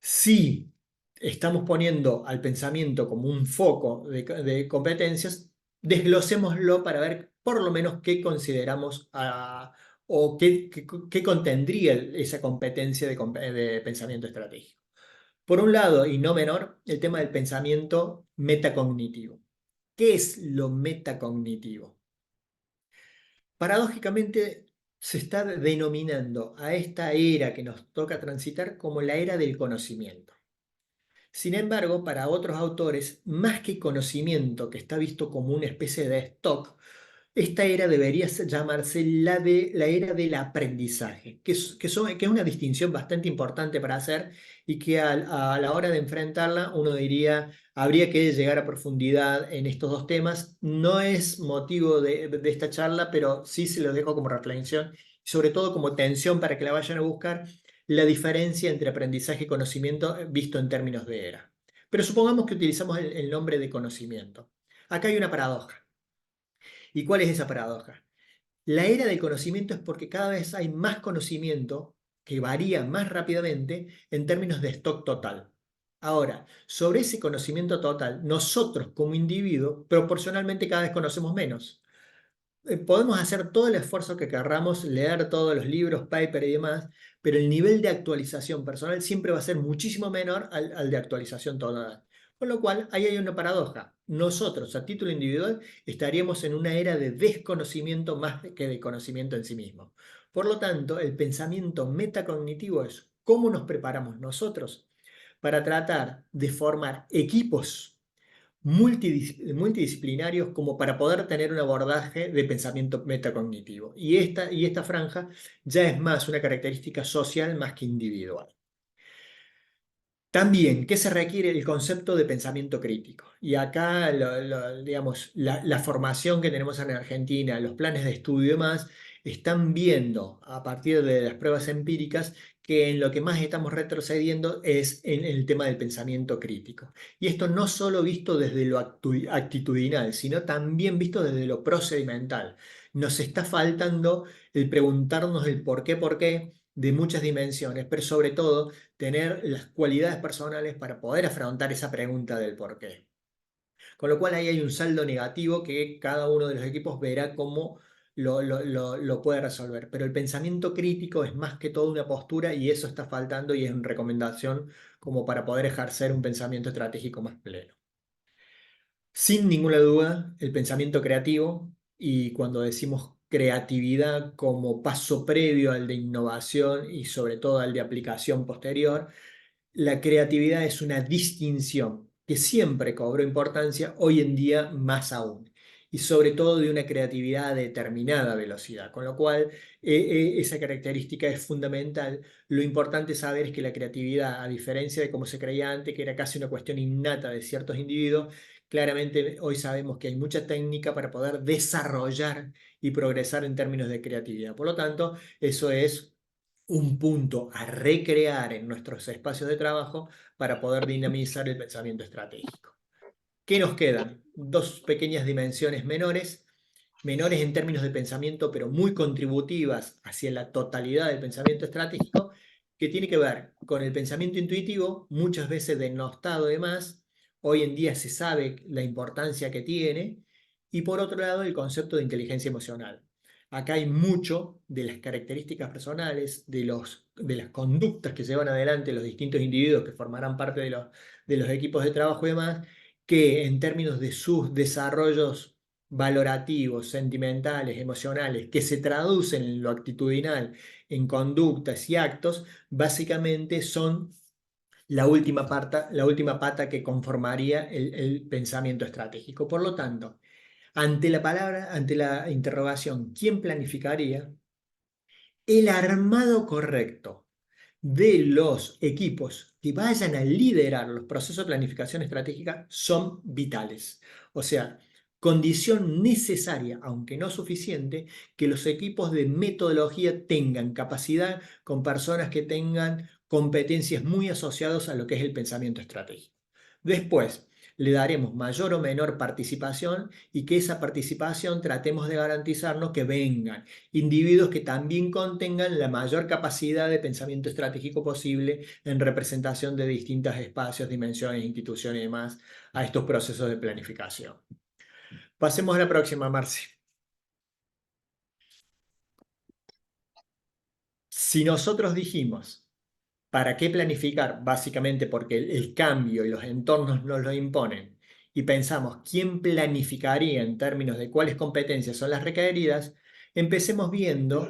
Si estamos poniendo al pensamiento como un foco de competencias, desglosémoslo para ver por lo menos qué consideramos o qué contendría esa competencia de pensamiento estratégico. Por un lado, y no menor, el tema del pensamiento metacognitivo. ¿Qué es lo metacognitivo? Paradójicamente, se está denominando a esta era que nos toca transitar como la era del conocimiento. Sin embargo, para otros autores, más que conocimiento, que está visto como una especie de stock, esta era debería llamarse la era del aprendizaje, que es una distinción bastante importante para hacer y que a la hora de enfrentarla uno diría, habría que llegar a profundidad en estos dos temas. No es motivo de esta charla, pero sí se los dejo como reflexión, sobre todo como tensión para que la vayan a buscar, la diferencia entre aprendizaje y conocimiento visto en términos de era. Pero supongamos que utilizamos el nombre de conocimiento. Acá hay una paradoja. ¿Y cuál es esa paradoja? La era del conocimiento es porque cada vez hay más conocimiento que varía más rápidamente en términos de stock total. Ahora, sobre ese conocimiento total, nosotros como individuo proporcionalmente cada vez conocemos menos. Podemos hacer todo el esfuerzo que querramos, leer todos los libros, paper y demás, pero el nivel de actualización personal siempre va a ser muchísimo menor al de actualización total. Con lo cual, ahí hay una paradoja. Nosotros, a título individual, estaríamos en una era de desconocimiento más que de conocimiento en sí mismo. Por lo tanto, el pensamiento metacognitivo es cómo nos preparamos nosotros para tratar de formar equipos multidisciplinarios como para poder tener un abordaje de pensamiento metacognitivo. Y esta franja ya es más una característica social más que individual. También, ¿qué se requiere? El concepto de pensamiento crítico. Y acá, digamos, la formación que tenemos en Argentina, los planes de estudio y demás, están viendo a partir de las pruebas empíricas que en lo que más estamos retrocediendo es en el tema del pensamiento crítico. Y esto no solo visto desde lo actitudinal, sino también visto desde lo procedimental. Nos está faltando el preguntarnos el por qué de muchas dimensiones, pero sobre todo tener las cualidades personales para poder afrontar esa pregunta del por qué. Con lo cual ahí hay un saldo negativo que cada uno de los equipos verá cómo lo puede resolver. Pero el pensamiento crítico es más que todo una postura y eso está faltando y es una recomendación como para poder ejercer un pensamiento estratégico más pleno. Sin ninguna duda, el pensamiento creativo, y cuando decimos creatividad como paso previo al de innovación y sobre todo al de aplicación posterior, la creatividad es una distinción que siempre cobró importancia, hoy en día más aún, y sobre todo de una creatividad a determinada velocidad, con lo cual esa característica es fundamental. Lo importante saber es que la creatividad, a diferencia de como se creía antes, que era casi una cuestión innata de ciertos individuos, claramente hoy sabemos que hay mucha técnica para poder desarrollar y progresar en términos de creatividad. Por lo tanto, eso es un punto a recrear en nuestros espacios de trabajo para poder dinamizar el pensamiento estratégico. ¿Qué nos quedan? Dos pequeñas dimensiones menores en términos de pensamiento, pero muy contributivas hacia la totalidad del pensamiento estratégico, que tiene que ver con el pensamiento intuitivo, muchas veces denostado de más, hoy en día se sabe la importancia que tiene, y por otro lado el concepto de inteligencia emocional. Acá hay mucho de las características personales, de las conductas que llevan adelante los distintos individuos que formarán parte de los equipos de trabajo y demás, que en términos de sus desarrollos valorativos, sentimentales, emocionales, que se traducen en lo actitudinal, en conductas y actos, básicamente son la última pata que conformaría el pensamiento estratégico. Por lo tanto, ante la interrogación, ¿quién planificaría? El armado correcto de los equipos que vayan a liderar los procesos de planificación estratégica son vitales. O sea, condición necesaria, aunque no suficiente, que los equipos de metodología tengan capacidad con personas que tengan competencias muy asociadas a lo que es el pensamiento estratégico. Después, le daremos mayor o menor participación y que esa participación tratemos de garantizarnos que vengan individuos que también contengan la mayor capacidad de pensamiento estratégico posible en representación de distintos espacios, dimensiones, instituciones y demás a estos procesos de planificación. Pasemos a la próxima, Marci. Si nosotros dijimos, ¿para qué planificar? Básicamente porque el cambio y los entornos nos lo imponen, y pensamos quién planificaría en términos de cuáles competencias son las requeridas, empecemos viendo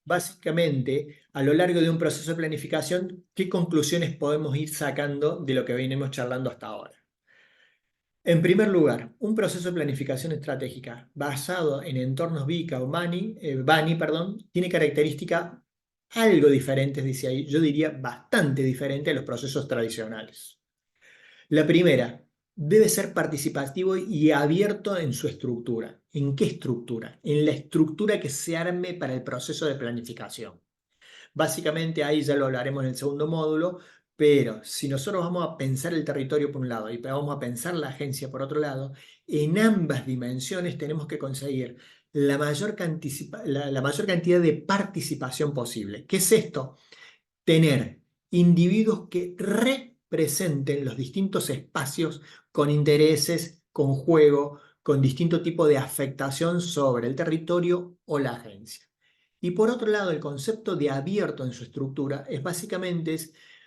básicamente a lo largo de un proceso de planificación qué conclusiones podemos ir sacando de lo que venimos charlando hasta ahora. En primer lugar, un proceso de planificación estratégica basado en entornos VICA o BANI, tiene características algo diferentes, dice ahí, yo diría bastante diferente a los procesos tradicionales. La primera, debe ser participativo y abierto en su estructura. ¿En qué estructura? En la estructura que se arme para el proceso de planificación. Básicamente ahí ya lo hablaremos en el segundo módulo, pero si nosotros vamos a pensar el territorio por un lado y vamos a pensar la agencia por otro lado, en ambas dimensiones tenemos que conseguir la mayor cantidad de participación posible. ¿Qué es esto? Tener individuos que representen los distintos espacios con intereses, con juego, con distinto tipo de afectación sobre el territorio o la agencia. Y por otro lado, el concepto de abierto en su estructura es básicamente,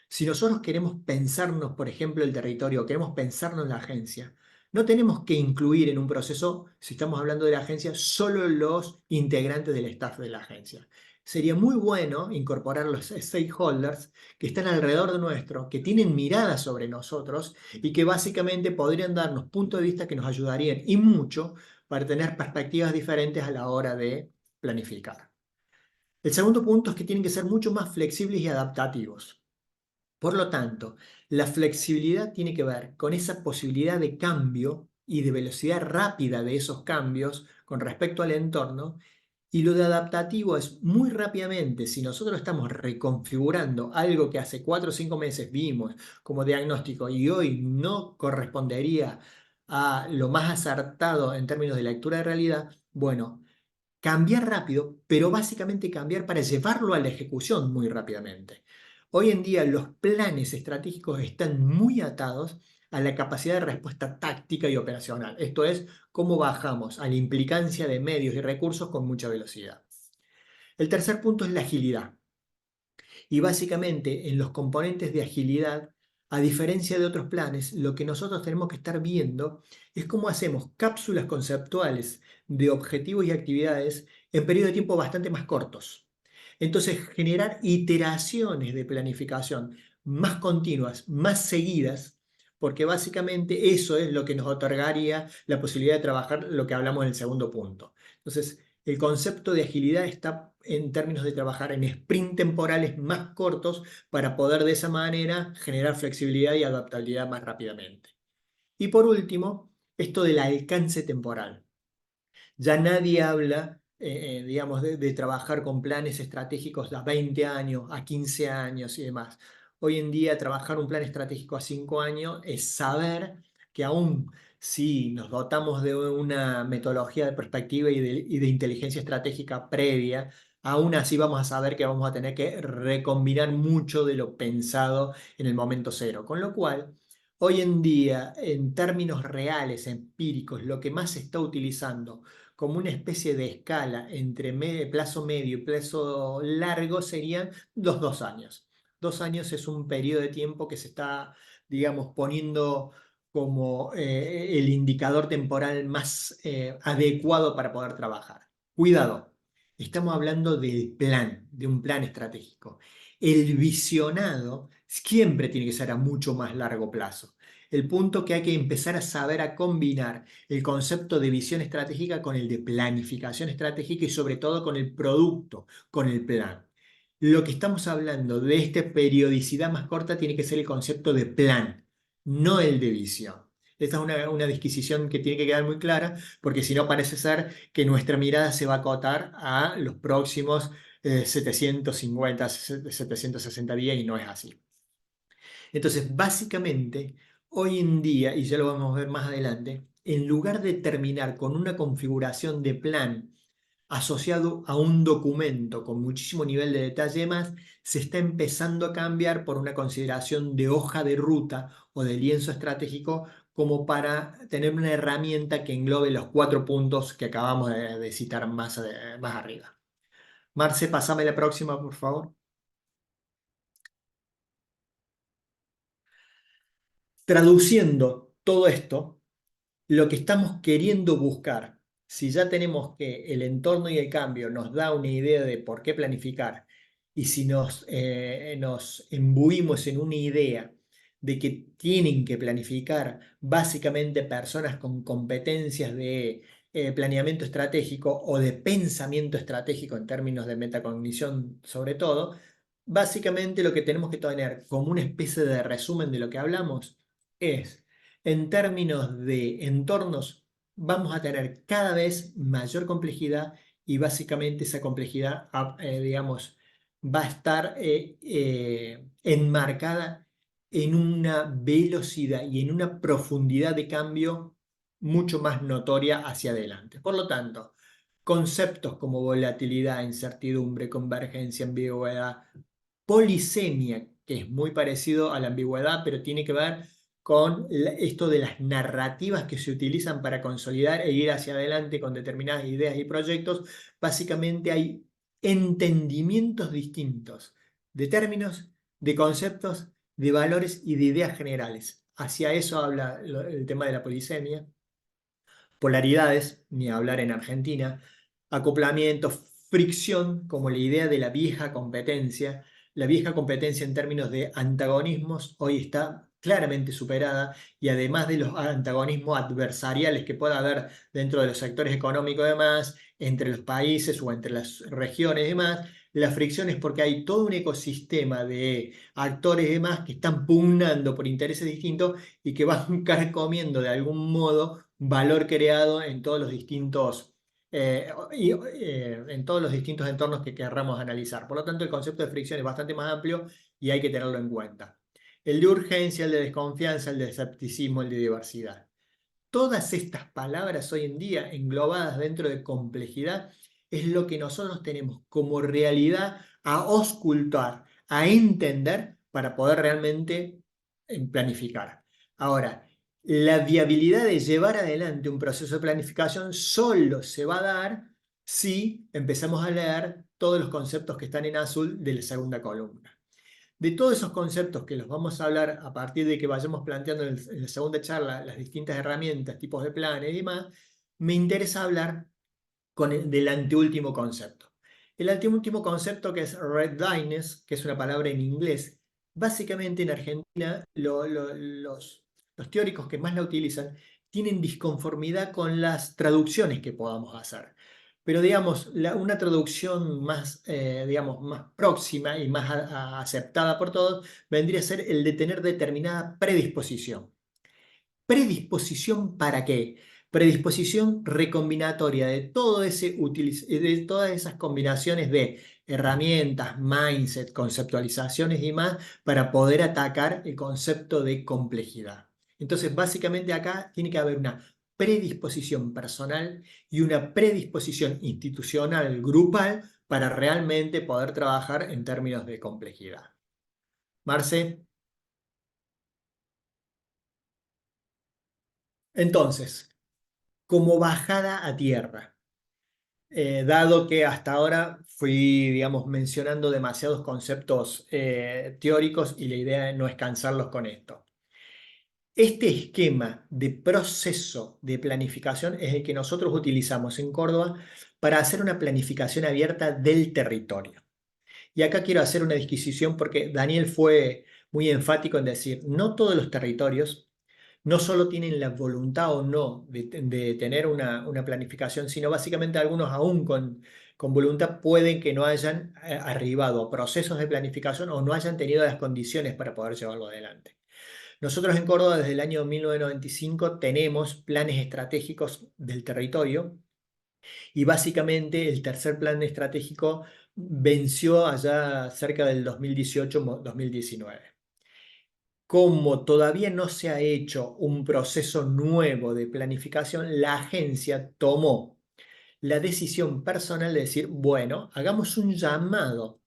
si nosotros queremos pensarnos, por ejemplo, el territorio, queremos pensarnos la agencia, no tenemos que incluir en un proceso, si estamos hablando de la agencia, solo los integrantes del staff de la agencia. sería muy bueno incorporar los stakeholders que están alrededor de nuestro, que tienen mirada sobre nosotros y que básicamente podrían darnos puntos de vista que nos ayudarían y mucho para tener perspectivas diferentes a la hora de planificar. El segundo punto es que tienen que ser mucho más flexibles y adaptativos. Por lo tanto, la flexibilidad tiene que ver con esa posibilidad de cambio y de velocidad rápida de esos cambios con respecto al entorno. Y lo de adaptativo es muy rápidamente, si nosotros estamos reconfigurando algo que hace 4 o 5 meses vimos como diagnóstico y hoy no correspondería a lo más acertado en términos de lectura de realidad, bueno, cambiar rápido, pero básicamente cambiar para llevarlo a la ejecución muy rápidamente. Hoy en día los planes estratégicos están muy atados a la capacidad de respuesta táctica y operacional. Esto es, cómo bajamos a la implicancia de medios y recursos con mucha velocidad. El tercer punto es la agilidad. Y básicamente en los componentes de agilidad, a diferencia de otros planes, lo que nosotros tenemos que estar viendo es cómo hacemos cápsulas conceptuales de objetivos y actividades en periodos de tiempo bastante más cortos. Entonces, generar iteraciones de planificación más continuas, más seguidas, porque básicamente eso es lo que nos otorgaría la posibilidad de trabajar lo que hablamos en el segundo punto. Entonces, el concepto de agilidad está en términos de trabajar en sprint temporales más cortos para poder de esa manera generar flexibilidad y adaptabilidad más rápidamente. Y por último, esto del alcance temporal. Ya nadie habla, digamos, de trabajar con planes estratégicos a 20 años, a 15 años y demás. Hoy en día trabajar un plan estratégico a 5 años es saber que aún si nos dotamos de una metodología de perspectiva y de inteligencia estratégica previa, aún así vamos a saber que vamos a tener que recombinar mucho de lo pensado en el momento cero. Con lo cual, hoy en día, en términos reales, empíricos, lo que más se está utilizando como una especie de escala entre plazo medio y plazo largo serían los 2 años. 2 años es un periodo de tiempo que se está, digamos, poniendo como el indicador temporal más adecuado para poder trabajar. Cuidado, estamos hablando del plan, de un plan estratégico. El visionado siempre tiene que ser a mucho más largo plazo. El punto que hay que empezar a saber a combinar el concepto de visión estratégica con el de planificación estratégica y sobre todo con el producto, con el plan. Lo que estamos hablando de esta periodicidad más corta tiene que ser el concepto de plan, no el de visión. Esta es una disquisición que tiene que quedar muy clara, porque si no parece ser que nuestra mirada se va a acotar a los próximos 750, 760 días y no es así. Entonces, básicamente, hoy en día, y ya lo vamos a ver más adelante, en lugar de terminar con una configuración de plan asociado a un documento con muchísimo nivel de detalle más, se está empezando a cambiar por una consideración de hoja de ruta o de lienzo estratégico como para tener una herramienta que englobe los 4 puntos que acabamos de citar más arriba. Marce, pasame la próxima, por favor. Traduciendo todo esto, lo que estamos queriendo buscar, si ya tenemos que el entorno y el cambio nos da una idea de por qué planificar, y si nos imbuimos en una idea de que tienen que planificar básicamente personas con competencias de planeamiento estratégico o de pensamiento estratégico en términos de metacognición sobre todo, básicamente lo que tenemos que tener como una especie de resumen de lo que hablamos es, en términos de entornos, vamos a tener cada vez mayor complejidad y básicamente esa complejidad, digamos, va a estar enmarcada en una velocidad y en una profundidad de cambio mucho más notoria hacia adelante. Por lo tanto, conceptos como volatilidad, incertidumbre, convergencia, ambigüedad, polisemia, que es muy parecido a la ambigüedad, pero tiene que ver con esto de las narrativas que se utilizan para consolidar e ir hacia adelante con determinadas ideas y proyectos. Básicamente hay entendimientos distintos de términos, de conceptos, de valores y de ideas generales. Hacia eso habla el tema de la polisemia. Polaridades, ni hablar en Argentina, acoplamientos, fricción como la idea de la vieja competencia. La vieja competencia en términos de antagonismos hoy está claramente superada, y además de los antagonismos adversariales que pueda haber dentro de los sectores económicos y demás, entre los países o entre las regiones y demás, la fricción es porque hay todo un ecosistema de actores y demás que están pugnando por intereses distintos y que van carcomiendo de algún modo valor creado en todos los distintos en todos los distintos entornos que querramos analizar. Por lo tanto, el concepto de fricción es bastante más amplio y hay que tenerlo en cuenta. El de urgencia, el de desconfianza, el de escepticismo, el de diversidad. Todas estas palabras hoy en día englobadas dentro de complejidad es lo que nosotros tenemos como realidad a auscultar, a entender para poder realmente planificar. Ahora, la viabilidad de llevar adelante un proceso de planificación solo se va a dar si empezamos a leer todos los conceptos que están en azul de la segunda columna. De todos esos conceptos que los vamos a hablar a partir de que vayamos planteando en la segunda charla las distintas herramientas, tipos de planes y demás, me interesa hablar del anteúltimo concepto. El anteúltimo concepto, que es readiness, que es una palabra en inglés. Básicamente en Argentina los teóricos que más la utilizan tienen disconformidad con las traducciones que podamos hacer. Pero digamos, una traducción más, digamos, más próxima y más aceptada por todos vendría a ser el de tener determinada predisposición. ¿Predisposición para qué? Predisposición recombinatoria de de todas esas combinaciones de herramientas, mindset, conceptualizaciones y más para poder atacar el concepto de complejidad. Entonces, básicamente acá tiene que haber una predisposición personal y una predisposición institucional, grupal, para realmente poder trabajar en términos de complejidad. Marce. Entonces, como bajada a tierra, dado que hasta ahora fui, digamos, mencionando demasiados conceptos teóricos y la idea no es cansarlos con esto. Este esquema de proceso de planificación es el que nosotros utilizamos en Córdoba para hacer una planificación abierta del territorio. Y acá quiero hacer una disquisición porque Daniel fue muy enfático en decir, no todos los territorios no solo tienen la voluntad o no de tener una planificación, sino básicamente algunos aún con voluntad pueden que no hayan arribado a procesos de planificación o no hayan tenido las condiciones para poder llevarlo adelante. Nosotros en Córdoba desde el año 1995 tenemos planes estratégicos del territorio y básicamente el tercer plan estratégico venció allá cerca del 2018-2019. Como todavía no se ha hecho un proceso nuevo de planificación, la agencia tomó la decisión personal de decir, bueno, hagamos un llamado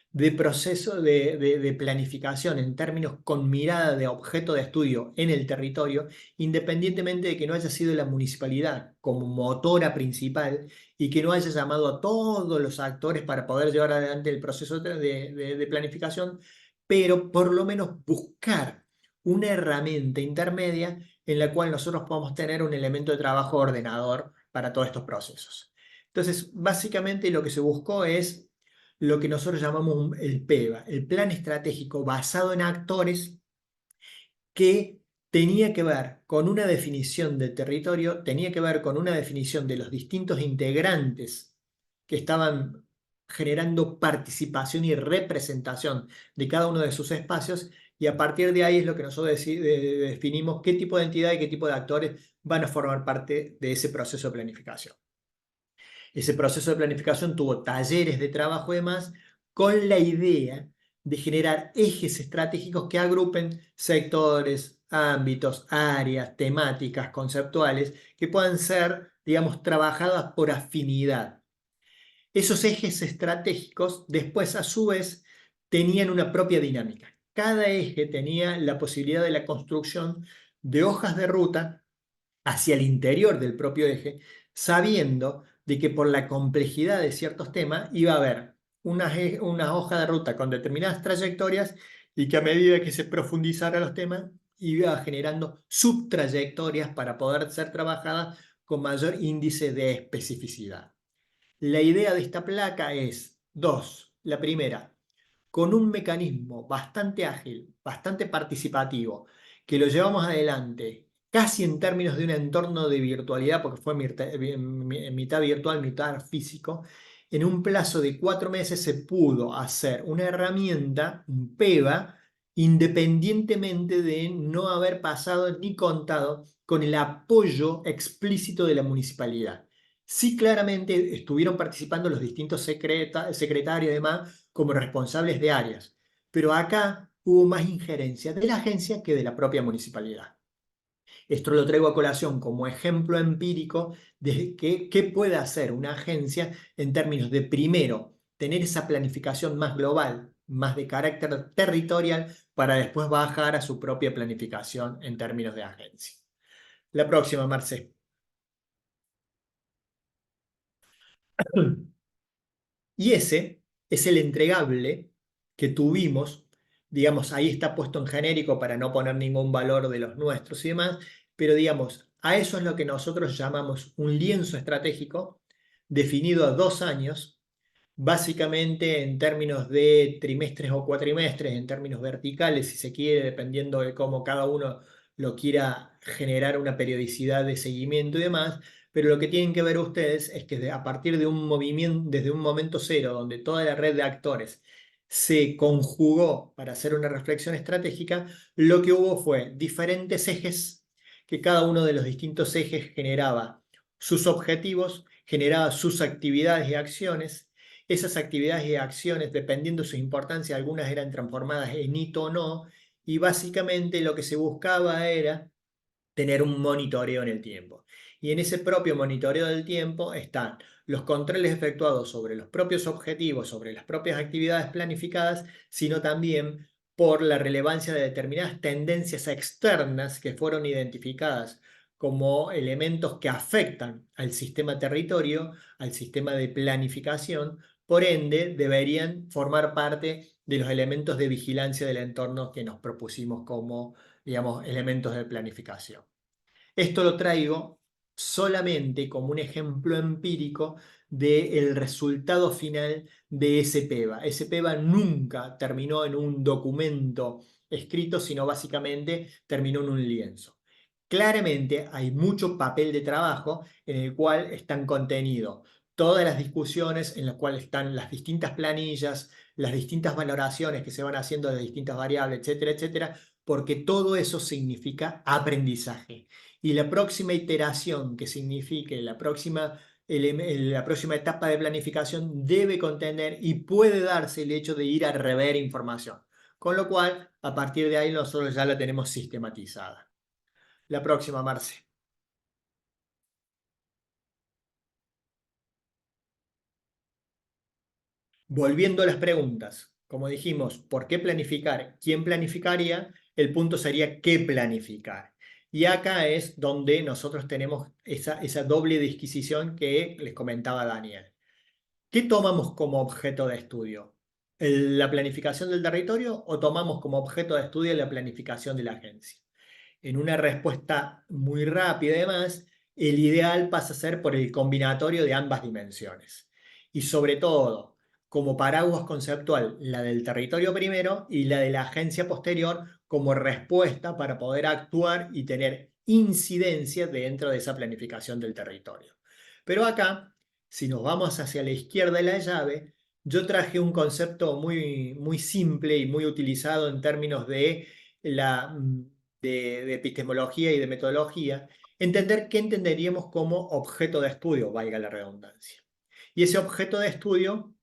de proceso de planificación en términos con mirada de objeto de estudio en el territorio, independientemente de que no haya sido la municipalidad como motora principal y que no haya llamado a todos los actores para poder llevar adelante el proceso de planificación, pero por lo menos buscar una herramienta intermedia en la cual nosotros podamos tener un elemento de trabajo ordenador para todos estos procesos. Entonces, básicamente lo que se buscó es lo que nosotros llamamos el PEVA, el Plan Estratégico Basado en Actores, que tenía que ver con una definición de territorio, tenía que ver con una definición de los distintos integrantes que estaban generando participación y representación de cada uno de sus espacios, y a partir de ahí es lo que nosotros definimos qué tipo de entidad y qué tipo de actores van a formar parte de ese proceso de planificación. Ese proceso de planificación tuvo talleres de trabajo y demás, con la idea de generar ejes estratégicos que agrupen sectores, ámbitos, áreas, temáticas, conceptuales, que puedan ser, digamos, trabajadas por afinidad. Esos ejes estratégicos después, a su vez, tenían una propia dinámica. Cada eje tenía la posibilidad de la construcción de hojas de ruta hacia el interior del propio eje, sabiendo de que por la complejidad de ciertos temas iba a haber una hoja de ruta con determinadas trayectorias y que a medida que se profundizara los temas iba generando subtrayectorias para poder ser trabajadas con mayor índice de especificidad. La idea de esta placa es dos. La primera, con un mecanismo bastante ágil, bastante participativo, que lo llevamos adelante casi en términos de un entorno de virtualidad, porque fue mitad virtual, mitad físico. En un plazo de 4 meses se pudo hacer una herramienta, un PEVA, independientemente de no haber pasado ni contado con el apoyo explícito de la municipalidad. Sí, claramente estuvieron participando los distintos secretarios y demás como responsables de áreas, pero acá hubo más injerencia de la agencia que de la propia municipalidad. Esto lo traigo a colación como ejemplo empírico de qué puede hacer una agencia en términos de, primero, tener esa planificación más global, más de carácter territorial, para después bajar a su propia planificación en términos de agencia. La próxima, Marce. Y ese es el entregable que tuvimos, digamos, ahí está puesto en genérico para no poner ningún valor de los nuestros y demás, pero digamos, a eso es lo que nosotros llamamos un lienzo estratégico definido a 2 años, básicamente en términos de trimestres o cuatrimestres, en términos verticales, si se quiere, dependiendo de cómo cada uno lo quiera generar una periodicidad de seguimiento y demás, pero lo que tienen que ver ustedes es que a partir de un movimiento, desde un momento cero, donde toda la red de actores se conjugó para hacer una reflexión estratégica, lo que hubo fue diferentes ejes, que cada uno de los distintos ejes generaba sus objetivos, generaba sus actividades y acciones. Esas actividades y acciones, dependiendo de su importancia, algunas eran transformadas en hito o no, y básicamente lo que se buscaba era tener un monitoreo en el tiempo. Y en ese propio monitoreo del tiempo están los controles efectuados sobre los propios objetivos, sobre las propias actividades planificadas, sino también por la relevancia de determinadas tendencias externas que fueron identificadas como elementos que afectan al sistema territorio, al sistema de planificación. Por ende, deberían formar parte de los elementos de vigilancia del entorno que nos propusimos como, digamos, elementos de planificación. Esto lo traigo solamente como un ejemplo empírico del resultado final de ese PEVA. Ese PEVA nunca terminó en un documento escrito, sino básicamente terminó en un lienzo. Claramente hay mucho papel de trabajo en el cual están contenidos todas las discusiones en las cuales están las distintas planillas, las distintas valoraciones que se van haciendo de distintas variables, etcétera, etcétera, porque todo eso significa aprendizaje. Y la próxima iteración que signifique la próxima etapa de planificación debe contener y puede darse el hecho de ir a rever información. Con lo cual, a partir de ahí nosotros ya la tenemos sistematizada. La próxima, Marce. Volviendo a las preguntas, como dijimos, ¿por qué planificar? ¿Quién planificaría? El punto sería ¿qué planificar? Y acá es donde nosotros tenemos esa doble disquisición que les comentaba Daniel. ¿Qué tomamos como objeto de estudio? ¿La planificación del territorio o tomamos como objeto de estudio la planificación de la agencia? En una respuesta muy rápida y demás, el ideal pasa a ser por el combinatorio de ambas dimensiones. Y sobre todo, como paraguas conceptual, la del territorio primero y la de la agencia posterior como respuesta para poder actuar y tener incidencia dentro de esa planificación del territorio. Pero acá, si nos vamos hacia la izquierda de la llave, yo traje un concepto muy simple y muy utilizado en términos de de epistemología y de metodología, entender qué entenderíamos como objeto de estudio, valga la redundancia. Y ese objeto de estudio,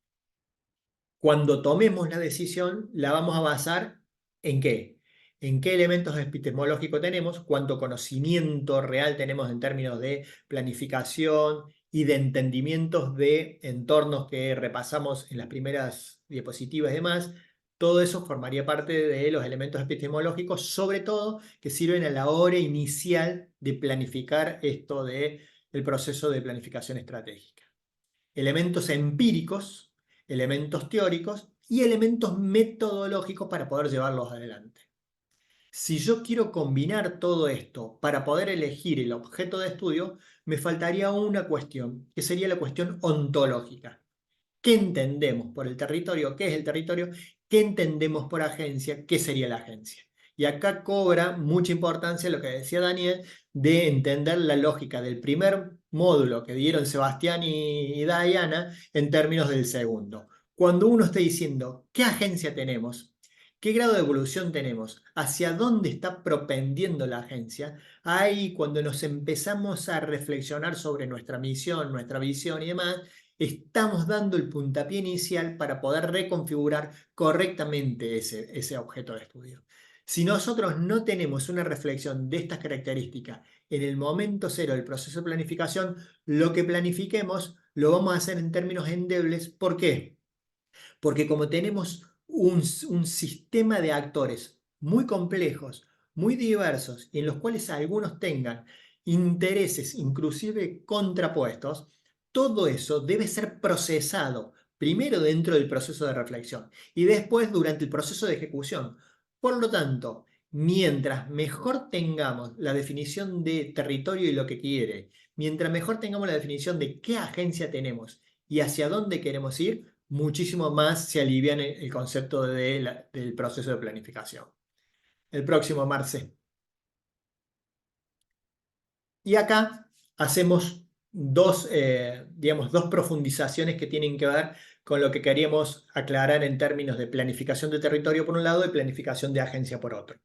cuando tomemos la decisión, la vamos a basar ¿en qué? ¿En qué elementos epistemológicos tenemos? ¿Cuánto conocimiento real tenemos en términos de planificación y de entendimientos de entornos que repasamos en las primeras diapositivas y demás? Todo eso formaría parte de los elementos epistemológicos, sobre todo que sirven a la hora inicial de planificar esto del proceso de planificación estratégica. Elementos empíricos, elementos teóricos y elementos metodológicos para poder llevarlos adelante. Si yo quiero combinar todo esto para poder elegir el objeto de estudio, me faltaría una cuestión, que sería la cuestión ontológica. ¿Qué entendemos por el territorio? ¿Qué es el territorio? ¿Qué entendemos por agencia? ¿Qué sería la agencia? Y acá cobra mucha importancia lo que decía Daniel, de entender la lógica del primer módulo que dieron Sebastián y Diana en términos del segundo. Cuando uno está diciendo, ¿qué agencia tenemos? ¿Qué grado de evolución tenemos? ¿Hacia dónde está propendiendo la agencia? Ahí, cuando nos empezamos a reflexionar sobre nuestra misión, nuestra visión y demás, estamos dando el puntapié inicial para poder reconfigurar correctamente ese objeto de estudio. Si nosotros no tenemos una reflexión de estas características en el momento cero del proceso de planificación, lo que planifiquemos lo vamos a hacer en términos endebles. ¿Por qué? Porque como tenemos un sistema de actores muy complejos, muy diversos, en los cuales algunos tengan intereses inclusive contrapuestos, todo eso debe ser procesado primero dentro del proceso de reflexión y después durante el proceso de ejecución. Por lo tanto, mientras mejor tengamos la definición de territorio y lo que quiere, mientras mejor tengamos la definición de qué agencia tenemos y hacia dónde queremos ir, muchísimo más se alivian el concepto del proceso de planificación. El próximo, Marce. Y acá hacemos digamos, dos profundizaciones que tienen que ver con lo que queríamos aclarar en términos de planificación de territorio por un lado y planificación de agencia por otro.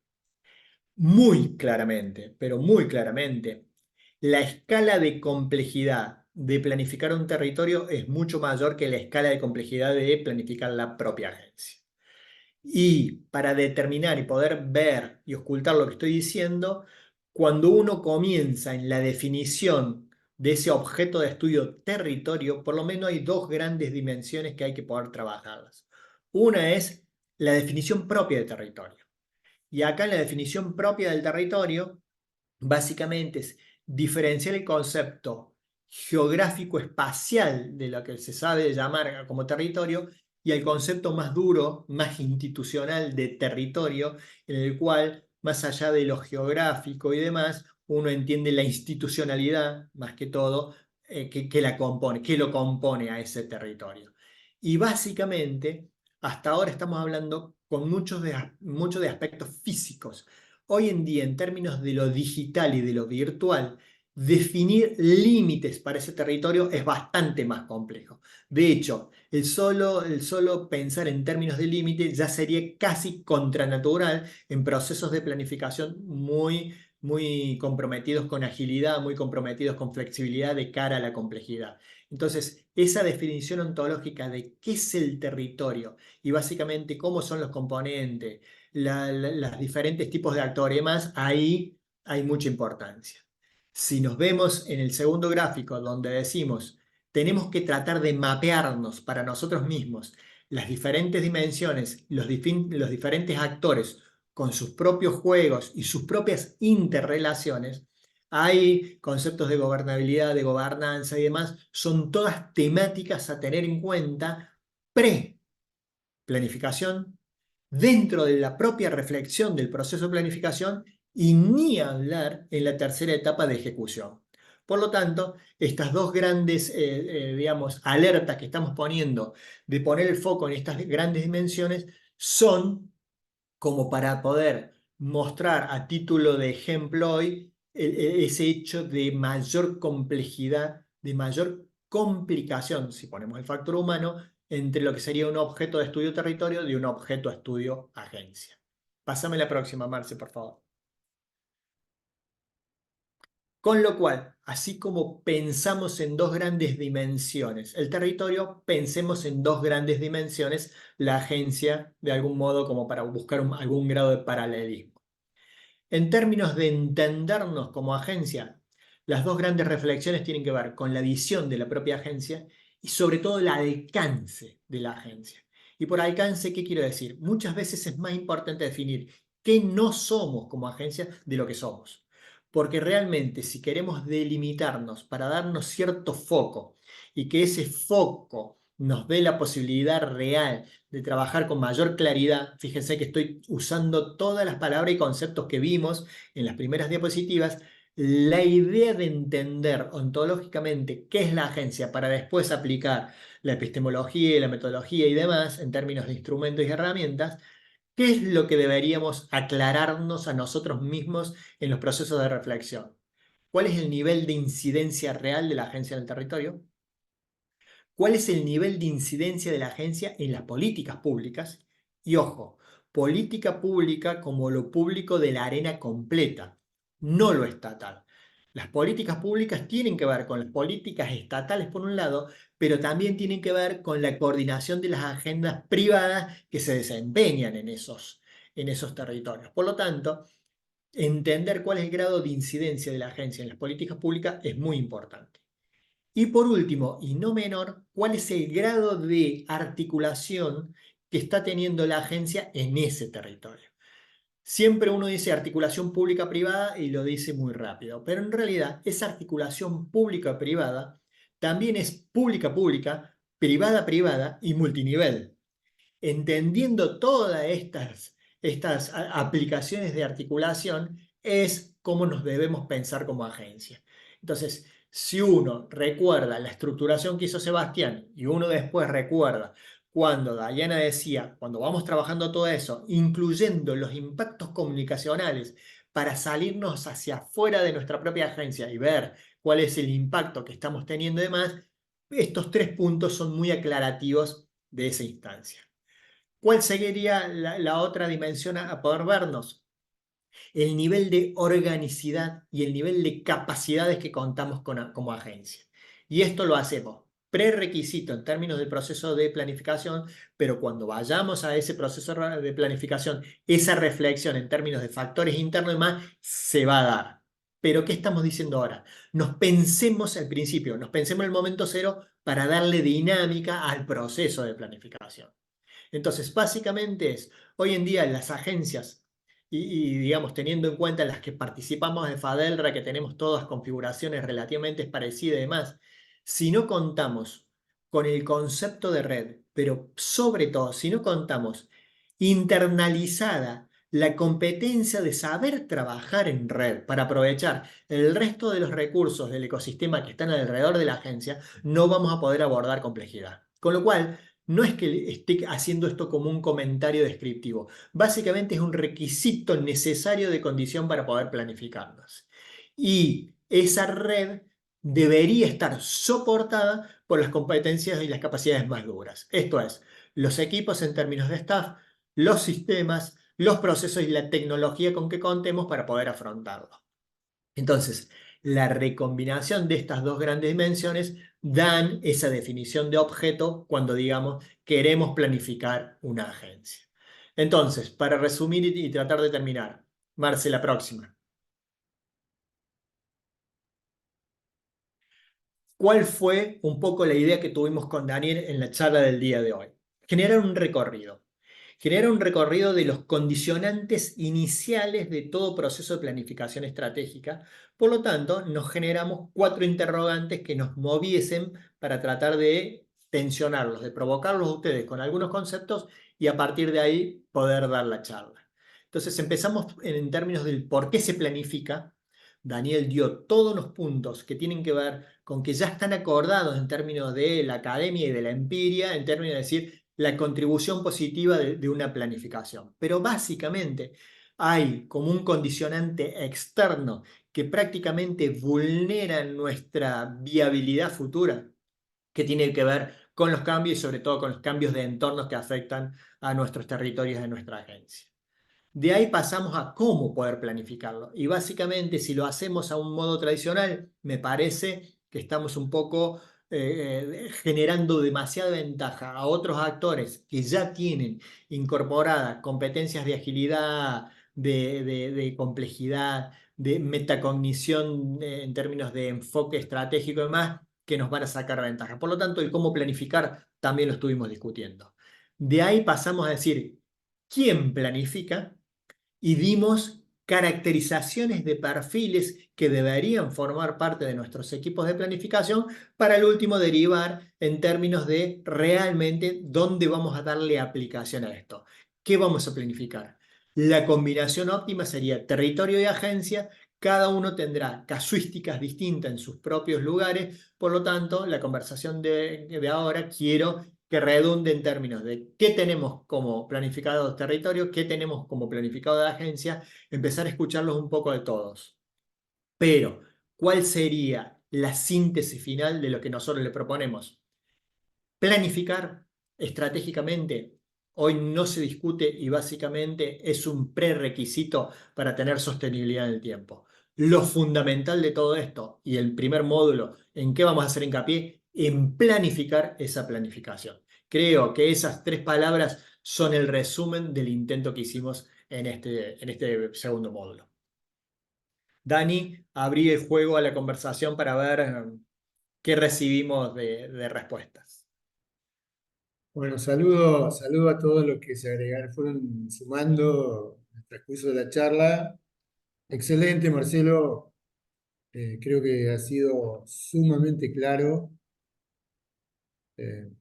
Muy claramente, pero muy claramente, la escala de complejidad de planificar un territorio es mucho mayor que la escala de complejidad de planificar la propia agencia. Y para determinar y poder ver y ocultar lo que estoy diciendo, cuando uno comienza en la definición de ese objeto de estudio territorio, por lo menos hay dos grandes dimensiones que hay que poder trabajarlas. Una es la definición propia de territorio. Y acá en la definición propia del territorio, básicamente es diferenciar el concepto geográfico espacial de lo que se sabe llamar como territorio y el concepto más duro, más institucional de territorio, en el cual, más allá de lo geográfico y demás, uno entiende la institucionalidad, más que todo, que la compone, que lo compone a ese territorio. Y básicamente, hasta ahora estamos hablando con muchos de aspectos físicos. Hoy en día, en términos de lo digital y de lo virtual, definir límites para ese territorio es bastante más complejo. De hecho, el solo pensar en términos de límite ya sería casi contranatural en procesos de planificación muy comprometidos con agilidad, muy comprometidos con flexibilidad de cara a la complejidad. Entonces, esa definición ontológica de qué es el territorio y básicamente cómo son los componentes, los diferentes tipos de actores y demás, ahí hay mucha importancia. Si nos vemos en el segundo gráfico donde decimos tenemos que tratar de mapearnos para nosotros mismos las diferentes dimensiones, los diferentes actores con sus propios juegos y sus propias interrelaciones, hay conceptos de gobernabilidad, de gobernanza y demás, son todas temáticas a tener en cuenta pre-planificación, dentro de la propia reflexión del proceso de planificación y ni hablar en la tercera etapa de ejecución. Por lo tanto, estas dos grandes, digamos, alertas que estamos poniendo de poner el foco en estas grandes dimensiones son como para poder mostrar a título de ejemplo hoy ese hecho de mayor complejidad, de mayor complicación, si ponemos el factor humano, entre lo que sería un objeto de estudio territorio y un objeto de estudio agencia. Pásame la próxima, Marce, por favor. Con lo cual, así como pensamos en dos grandes dimensiones el territorio, pensemos en dos grandes dimensiones la agencia, de algún modo como para buscar algún grado de paralelismo. En términos de entendernos como agencia, las dos grandes reflexiones tienen que ver con la visión de la propia agencia y sobre todo el alcance de la agencia. Y por alcance, ¿qué quiero decir? Muchas veces es más importante definir qué no somos como agencia de lo que somos. Porque realmente si queremos delimitarnos para darnos cierto foco y que ese foco nos dé la posibilidad real de trabajar con mayor claridad. Fíjense que estoy usando todas las palabras y conceptos que vimos en las primeras diapositivas. La idea de entender ontológicamente qué es la agencia para después aplicar la epistemología y la metodología y demás en términos de instrumentos y herramientas, ¿qué es lo que deberíamos aclararnos a nosotros mismos en los procesos de reflexión? ¿Cuál es el nivel de incidencia real de la agencia en el territorio? ¿Cuál es el nivel de incidencia de la agencia en las políticas públicas? Y ojo, política pública como lo público de la arena completa, no lo estatal. Las políticas públicas tienen que ver con las políticas estatales por un lado, pero también tienen que ver con la coordinación de las agendas privadas que se desempeñan en esos territorios. Por lo tanto, entender cuál es el grado de incidencia de la agencia en las políticas públicas es muy importante. Y por último, y no menor, cuál es el grado de articulación que está teniendo la agencia en ese territorio. Siempre uno dice articulación pública-privada y lo dice muy rápido, pero en realidad esa articulación pública-privada también es pública-pública, privada-privada y multinivel. Entendiendo todas estas aplicaciones de articulación es cómo nos debemos pensar como agencia. Entonces, si uno recuerda la estructuración que hizo Sebastián y uno después recuerda cuando Dayana decía, cuando vamos trabajando todo eso, incluyendo los impactos comunicacionales para salirnos hacia afuera de nuestra propia agencia y ver cuál es el impacto que estamos teniendo y demás, estos 3 puntos son muy aclarativos de esa instancia. ¿Cuál sería la otra dimensión a poder vernos? El nivel de organicidad y el nivel de capacidades que contamos como agencia. Y esto lo hacemos prerequisito en términos del proceso de planificación, pero cuando vayamos a ese proceso de planificación, esa reflexión en términos de factores internos y más se va a dar. Pero ¿qué estamos diciendo ahora? Nos pensemos al principio, nos pensemos en el momento cero para darle dinámica al proceso de planificación. Entonces, básicamente es, hoy en día las agencias, digamos, teniendo en cuenta las que participamos de FADELRA, que tenemos todas configuraciones relativamente parecidas y demás, si no contamos con el concepto de red, pero sobre todo, si no contamos internalizada la competencia de saber trabajar en red para aprovechar el resto de los recursos del ecosistema que están alrededor de la agencia, no vamos a poder abordar complejidad. Con lo cual, no es que esté haciendo esto como un comentario descriptivo. Básicamente es un requisito necesario de condición para poder planificarnos. Y esa red debería estar soportada por las competencias y las capacidades más duras. Esto es, los equipos en términos de staff, los sistemas, los procesos y la tecnología con que contemos para poder afrontarlo. Entonces, la recombinación de estas dos grandes dimensiones dan esa definición de objeto cuando, digamos, queremos planificar una agencia. Entonces, para resumir y tratar de terminar, Marce, la próxima. ¿Cuál fue un poco la idea que tuvimos con Daniel en la charla del día de hoy? Generar un recorrido. Genera un recorrido de los condicionantes iniciales de todo proceso de planificación estratégica. Por lo tanto, nos generamos 4 interrogantes que nos moviesen para tratar de tensionarlos, de provocarlos a ustedes con algunos conceptos y a partir de ahí poder dar la charla. Entonces empezamos en términos del por qué se planifica. Daniel dio todos los puntos que tienen que ver con que ya están acordados en términos de la academia y de la empiria, en términos de decir la contribución positiva de una planificación. Pero básicamente hay como un condicionante externo que prácticamente vulnera nuestra viabilidad futura, que tiene que ver con los cambios y sobre todo con los cambios de entornos que afectan a nuestros territorios de nuestra agencia. De ahí pasamos a cómo poder planificarlo. Y básicamente, si lo hacemos a un modo tradicional, me parece que estamos un poco generando demasiada ventaja a otros actores que ya tienen incorporadas competencias de agilidad, de complejidad, de metacognición en términos de enfoque estratégico y demás, que nos van a sacar ventaja. Por lo tanto, el cómo planificar también lo estuvimos discutiendo. De ahí pasamos a decir, ¿quién planifica? Y vimos caracterizaciones de perfiles que deberían formar parte de nuestros equipos de planificación para el último derivar en términos de realmente dónde vamos a darle aplicación a esto. ¿Qué vamos a planificar? La combinación óptima sería territorio y agencia. Cada uno tendrá casuísticas distintas en sus propios lugares, por lo tanto, la conversación de ahora quiero que redunde en términos de qué tenemos como planificado de territorio, qué tenemos como planificado de agencia, empezar a escucharlos un poco de todos. Pero, ¿cuál sería la síntesis final de lo que nosotros le proponemos? Planificar estratégicamente hoy no se discute y básicamente es un prerequisito para tener sostenibilidad en el tiempo. Lo fundamental de todo esto y el primer módulo, ¿en qué vamos a hacer hincapié? En planificar esa planificación. Creo que esas 3 palabras son el resumen del intento que hicimos en este segundo módulo. Dani, abrí el juego a la conversación para ver qué recibimos de respuestas. Bueno, saludo a todos los que se agregaron, fueron sumando en el transcurso de la charla. Excelente, Marcelo. Creo que ha sido sumamente claro, eh,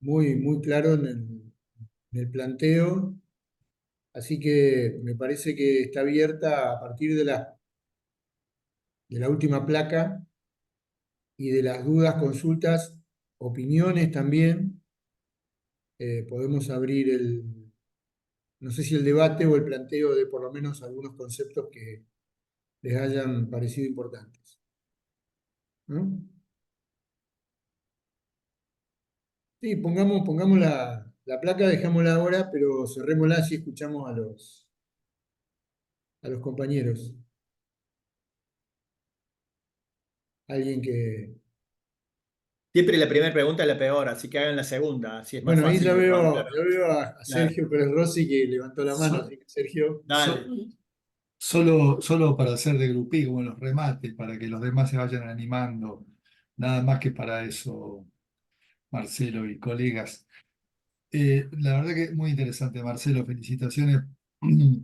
muy claro en el planteo. Así que me parece que está abierta a partir de la última placa y de las dudas, consultas, opiniones también. Podemos abrir no sé si el debate o el planteo de por lo menos algunos conceptos que les hayan parecido importantes. ¿No? Sí, pongamos la placa, dejémosla ahora, pero cerrémosla si escuchamos a los compañeros. Alguien que... Siempre la primera pregunta es la peor, así que hagan la segunda, así es más Bueno, ahí fácil romper. ya veo a Dale, Sergio Pérez Rossi que levantó la mano, So- así que Sergio, so- dale. solo para hacer de grupí, como los remates, para que los demás se vayan animando. Nada más que para eso, Marcelo y colegas. La verdad que es muy interesante, Marcelo. Felicitaciones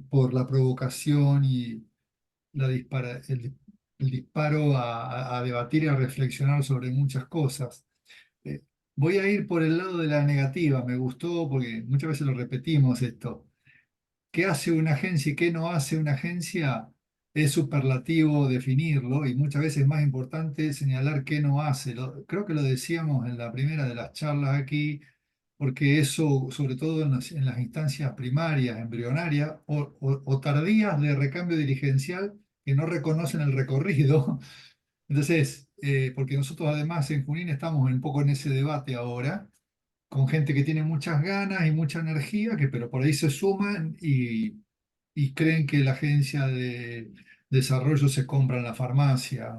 por la provocación y el disparo a debatir y a reflexionar sobre muchas cosas. Eh, Voy a ir por el lado de la negativa. Me gustó porque muchas veces lo repetimos esto. ¿Qué hace una agencia y qué no hace una agencia? Es superlativo definirlo y muchas veces es más importante señalar qué no hace. Creo que lo decíamos en la primera de las charlas aquí, porque eso, sobre todo en las instancias primarias, embrionarias o tardías de recambio dirigencial que no reconocen el recorrido. Entonces, porque nosotros además en Junín estamos un poco en ese debate ahora con gente que tiene muchas ganas y mucha energía, pero por ahí se suman y creen que la agencia de desarrollo se compra en la farmacia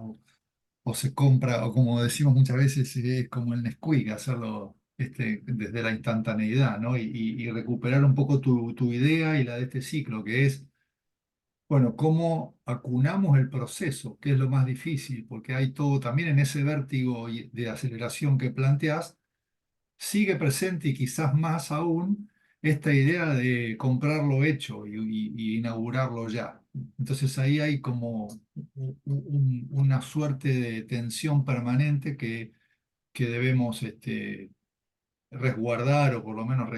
o se compra, o como decimos muchas veces, es como el Nesquik, hacerlo desde la instantaneidad, ¿no? Y recuperar un poco tu idea y la de este ciclo, que es, bueno, cómo acunamos el proceso, que es lo más difícil, porque hay todo también en ese vértigo de aceleración que planteas sigue presente y quizás más aún esta idea de comprarlo hecho y inaugurarlo ya. Entonces ahí hay como una suerte de tensión permanente que debemos resguardar o por lo menos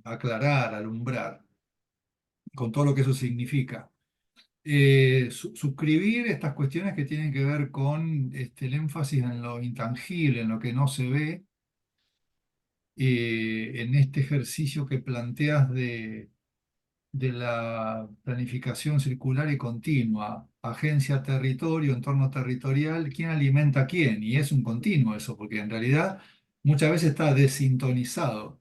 aclarar, alumbrar, con todo lo que eso significa. Suscribir estas cuestiones que tienen que ver con el énfasis en lo intangible, en lo que no se ve, en este ejercicio que planteas de la planificación circular y continua, agencia, territorio, entorno territorial, quién alimenta a quién, y es un continuo eso, porque en realidad muchas veces está desintonizado.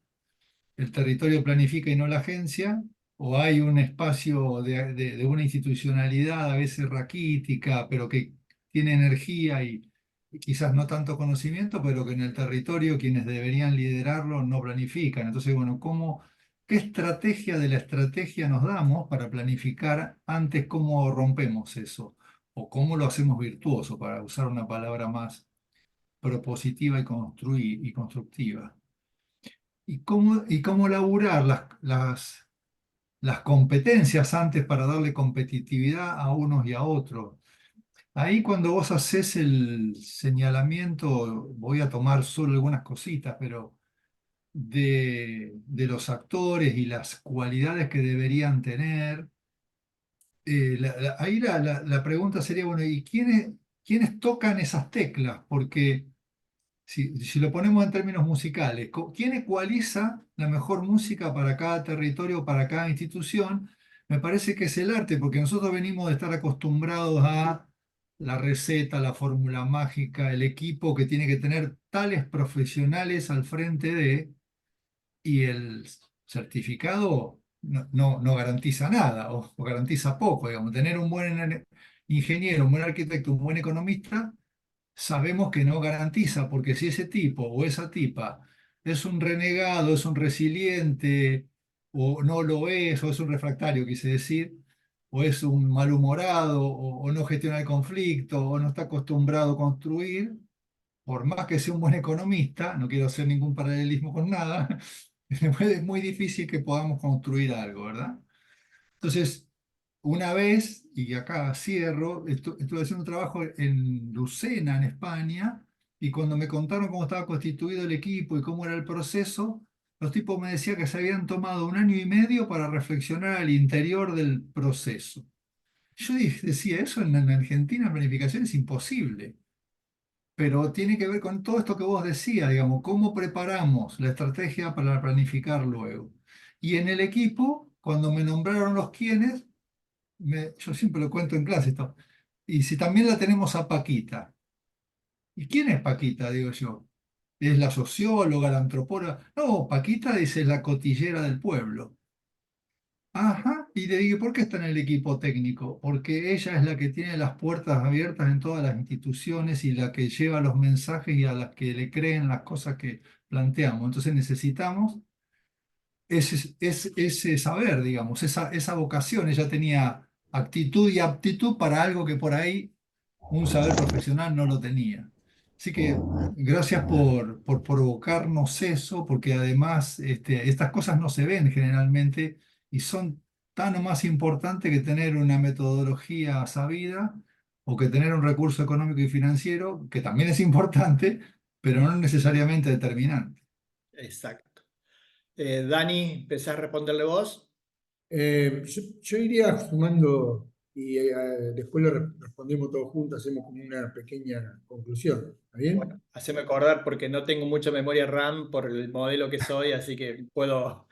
El territorio planifica y no la agencia, o hay un espacio de una institucionalidad a veces raquítica, pero que tiene energía y quizás no tanto conocimiento, pero que en el territorio quienes deberían liderarlo no planifican. Entonces, bueno, ¿qué estrategia de la estrategia nos damos para planificar antes cómo rompemos eso? ¿O cómo lo hacemos virtuoso, para usar una palabra más propositiva y constructiva? ¿Y cómo laburar las las competencias antes para darle competitividad a unos y a otros. Ahí cuando vos haces el señalamiento, voy a tomar solo algunas cositas, pero de los actores y las cualidades que deberían tener, ahí la pregunta sería, bueno, ¿y quiénes tocan esas teclas? Porque si lo ponemos en términos musicales, ¿quién ecualiza la mejor música para cada territorio, para cada institución? Me parece que es el arte, porque nosotros venimos de estar acostumbrados a la receta, la fórmula mágica, el equipo que tiene que tener tales profesionales al frente de, y el certificado no garantiza nada, o garantiza poco, digamos. Tener un buen ingeniero, un buen arquitecto, un buen economista sabemos que no garantiza, porque si ese tipo o esa tipa es un renegado, es un resiliente, o no lo es, o es un refractario, quise decir, o es un malhumorado, o no gestiona el conflicto, o no está acostumbrado a construir, por más que sea un buen economista, no quiero hacer ningún paralelismo con nada, es muy difícil que podamos construir algo, ¿verdad? Entonces, una vez, y acá cierro, estuve haciendo un trabajo en Lucena, en España, y cuando me contaron cómo estaba constituido el equipo y cómo era el proceso, los tipos me decían que se habían tomado 1 año y medio para reflexionar al interior del proceso. Yo decía, eso en Argentina en planificación es imposible, pero tiene que ver con todo esto que vos decías, digamos, cómo preparamos la estrategia para planificar luego. Y en el equipo, cuando me nombraron los quiénes, yo siempre lo cuento en clase esto. Y si también la tenemos a Paquita. ¿Y quién es Paquita? Digo yo. ¿Es la socióloga, la antropóloga? No, Paquita dice la cotillera del pueblo. Ajá. Y le digo, ¿por qué está en el equipo técnico? Porque ella es la que tiene las puertas abiertas en todas las instituciones y la que lleva los mensajes y a las que le creen las cosas que planteamos. Entonces necesitamos ese saber, digamos, esa vocación. Ella tenía actitud y aptitud para algo que por ahí un saber profesional no lo tenía. Así que gracias por provocarnos eso, porque además estas cosas no se ven generalmente y son tan o más importantes que tener una metodología sabida o que tener un recurso económico y financiero, que también es importante, pero no necesariamente determinante. Exacto. Dani, ¿empezás a responderle vos? Yo iría sumando y después lo respondemos todos juntos, hacemos como una pequeña conclusión. ¿Está bien? Bueno, haceme acordar porque no tengo mucha memoria RAM por el modelo que soy, así que puedo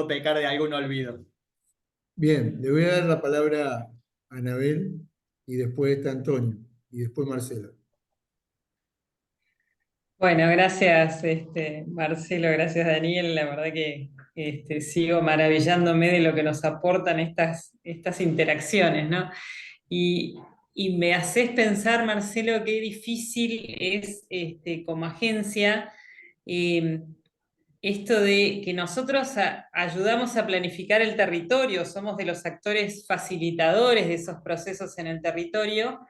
pecar de algún olvido. Bien, le voy a dar la palabra a Anabel y después está Antonio y después Marcelo. Bueno, gracias Marcelo, gracias Daniel. La verdad que sigo maravillándome de lo que nos aportan estas interacciones, ¿no? Y, y me haces pensar, Marcelo, qué difícil es como agencia eh, esto de que nosotros ayudamos a planificar el territorio, somos de los actores facilitadores de esos procesos en el territorio,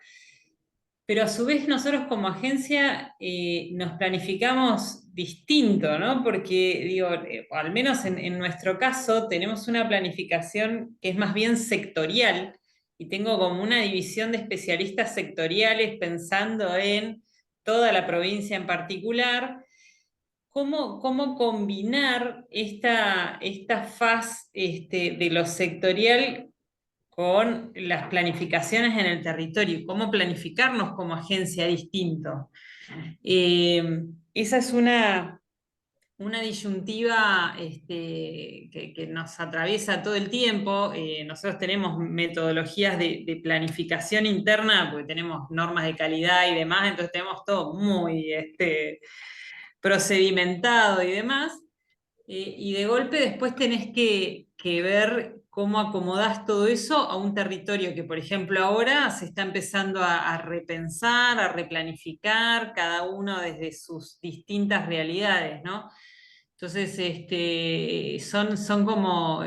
pero a su vez nosotros como agencia nos planificamos distinto, ¿no? Porque, digo, al menos en nuestro caso, tenemos una planificación que es más bien sectorial y tengo como una división de especialistas sectoriales pensando en toda la provincia en particular. ¿Cómo combinar esta faz de lo sectorial con las planificaciones en el territorio? ¿Cómo planificarnos como agencia distinto? Esa es una disyuntiva que nos atraviesa todo el tiempo. Nosotros tenemos metodologías de planificación interna, porque tenemos normas de calidad y demás, entonces tenemos todo muy procedimentado y demás, y de golpe después tenés que ver cómo acomodás todo eso a un territorio que, por ejemplo, ahora se está empezando a repensar, a replanificar, cada uno desde sus distintas realidades, ¿no? Entonces, son como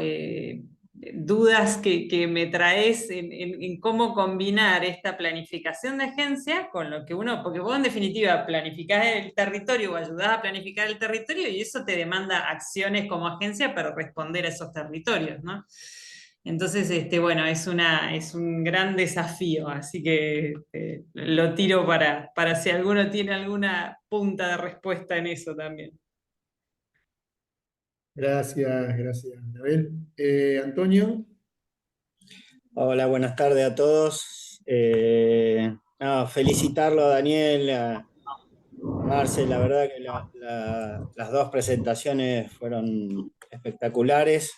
dudas que me traes en cómo combinar esta planificación de agencia con lo que uno, porque vos en definitiva planificás el territorio o ayudás a planificar el territorio y eso te demanda acciones como agencia para responder a esos territorios, ¿no? Entonces, bueno, es un gran desafío, así que lo tiro para si alguno tiene alguna punta de respuesta en eso también. Gracias, Anabel. Antonio, Hola, buenas tardes a todos. Felicitarlo a Daniel, a Marce, la verdad que las dos presentaciones fueron espectaculares.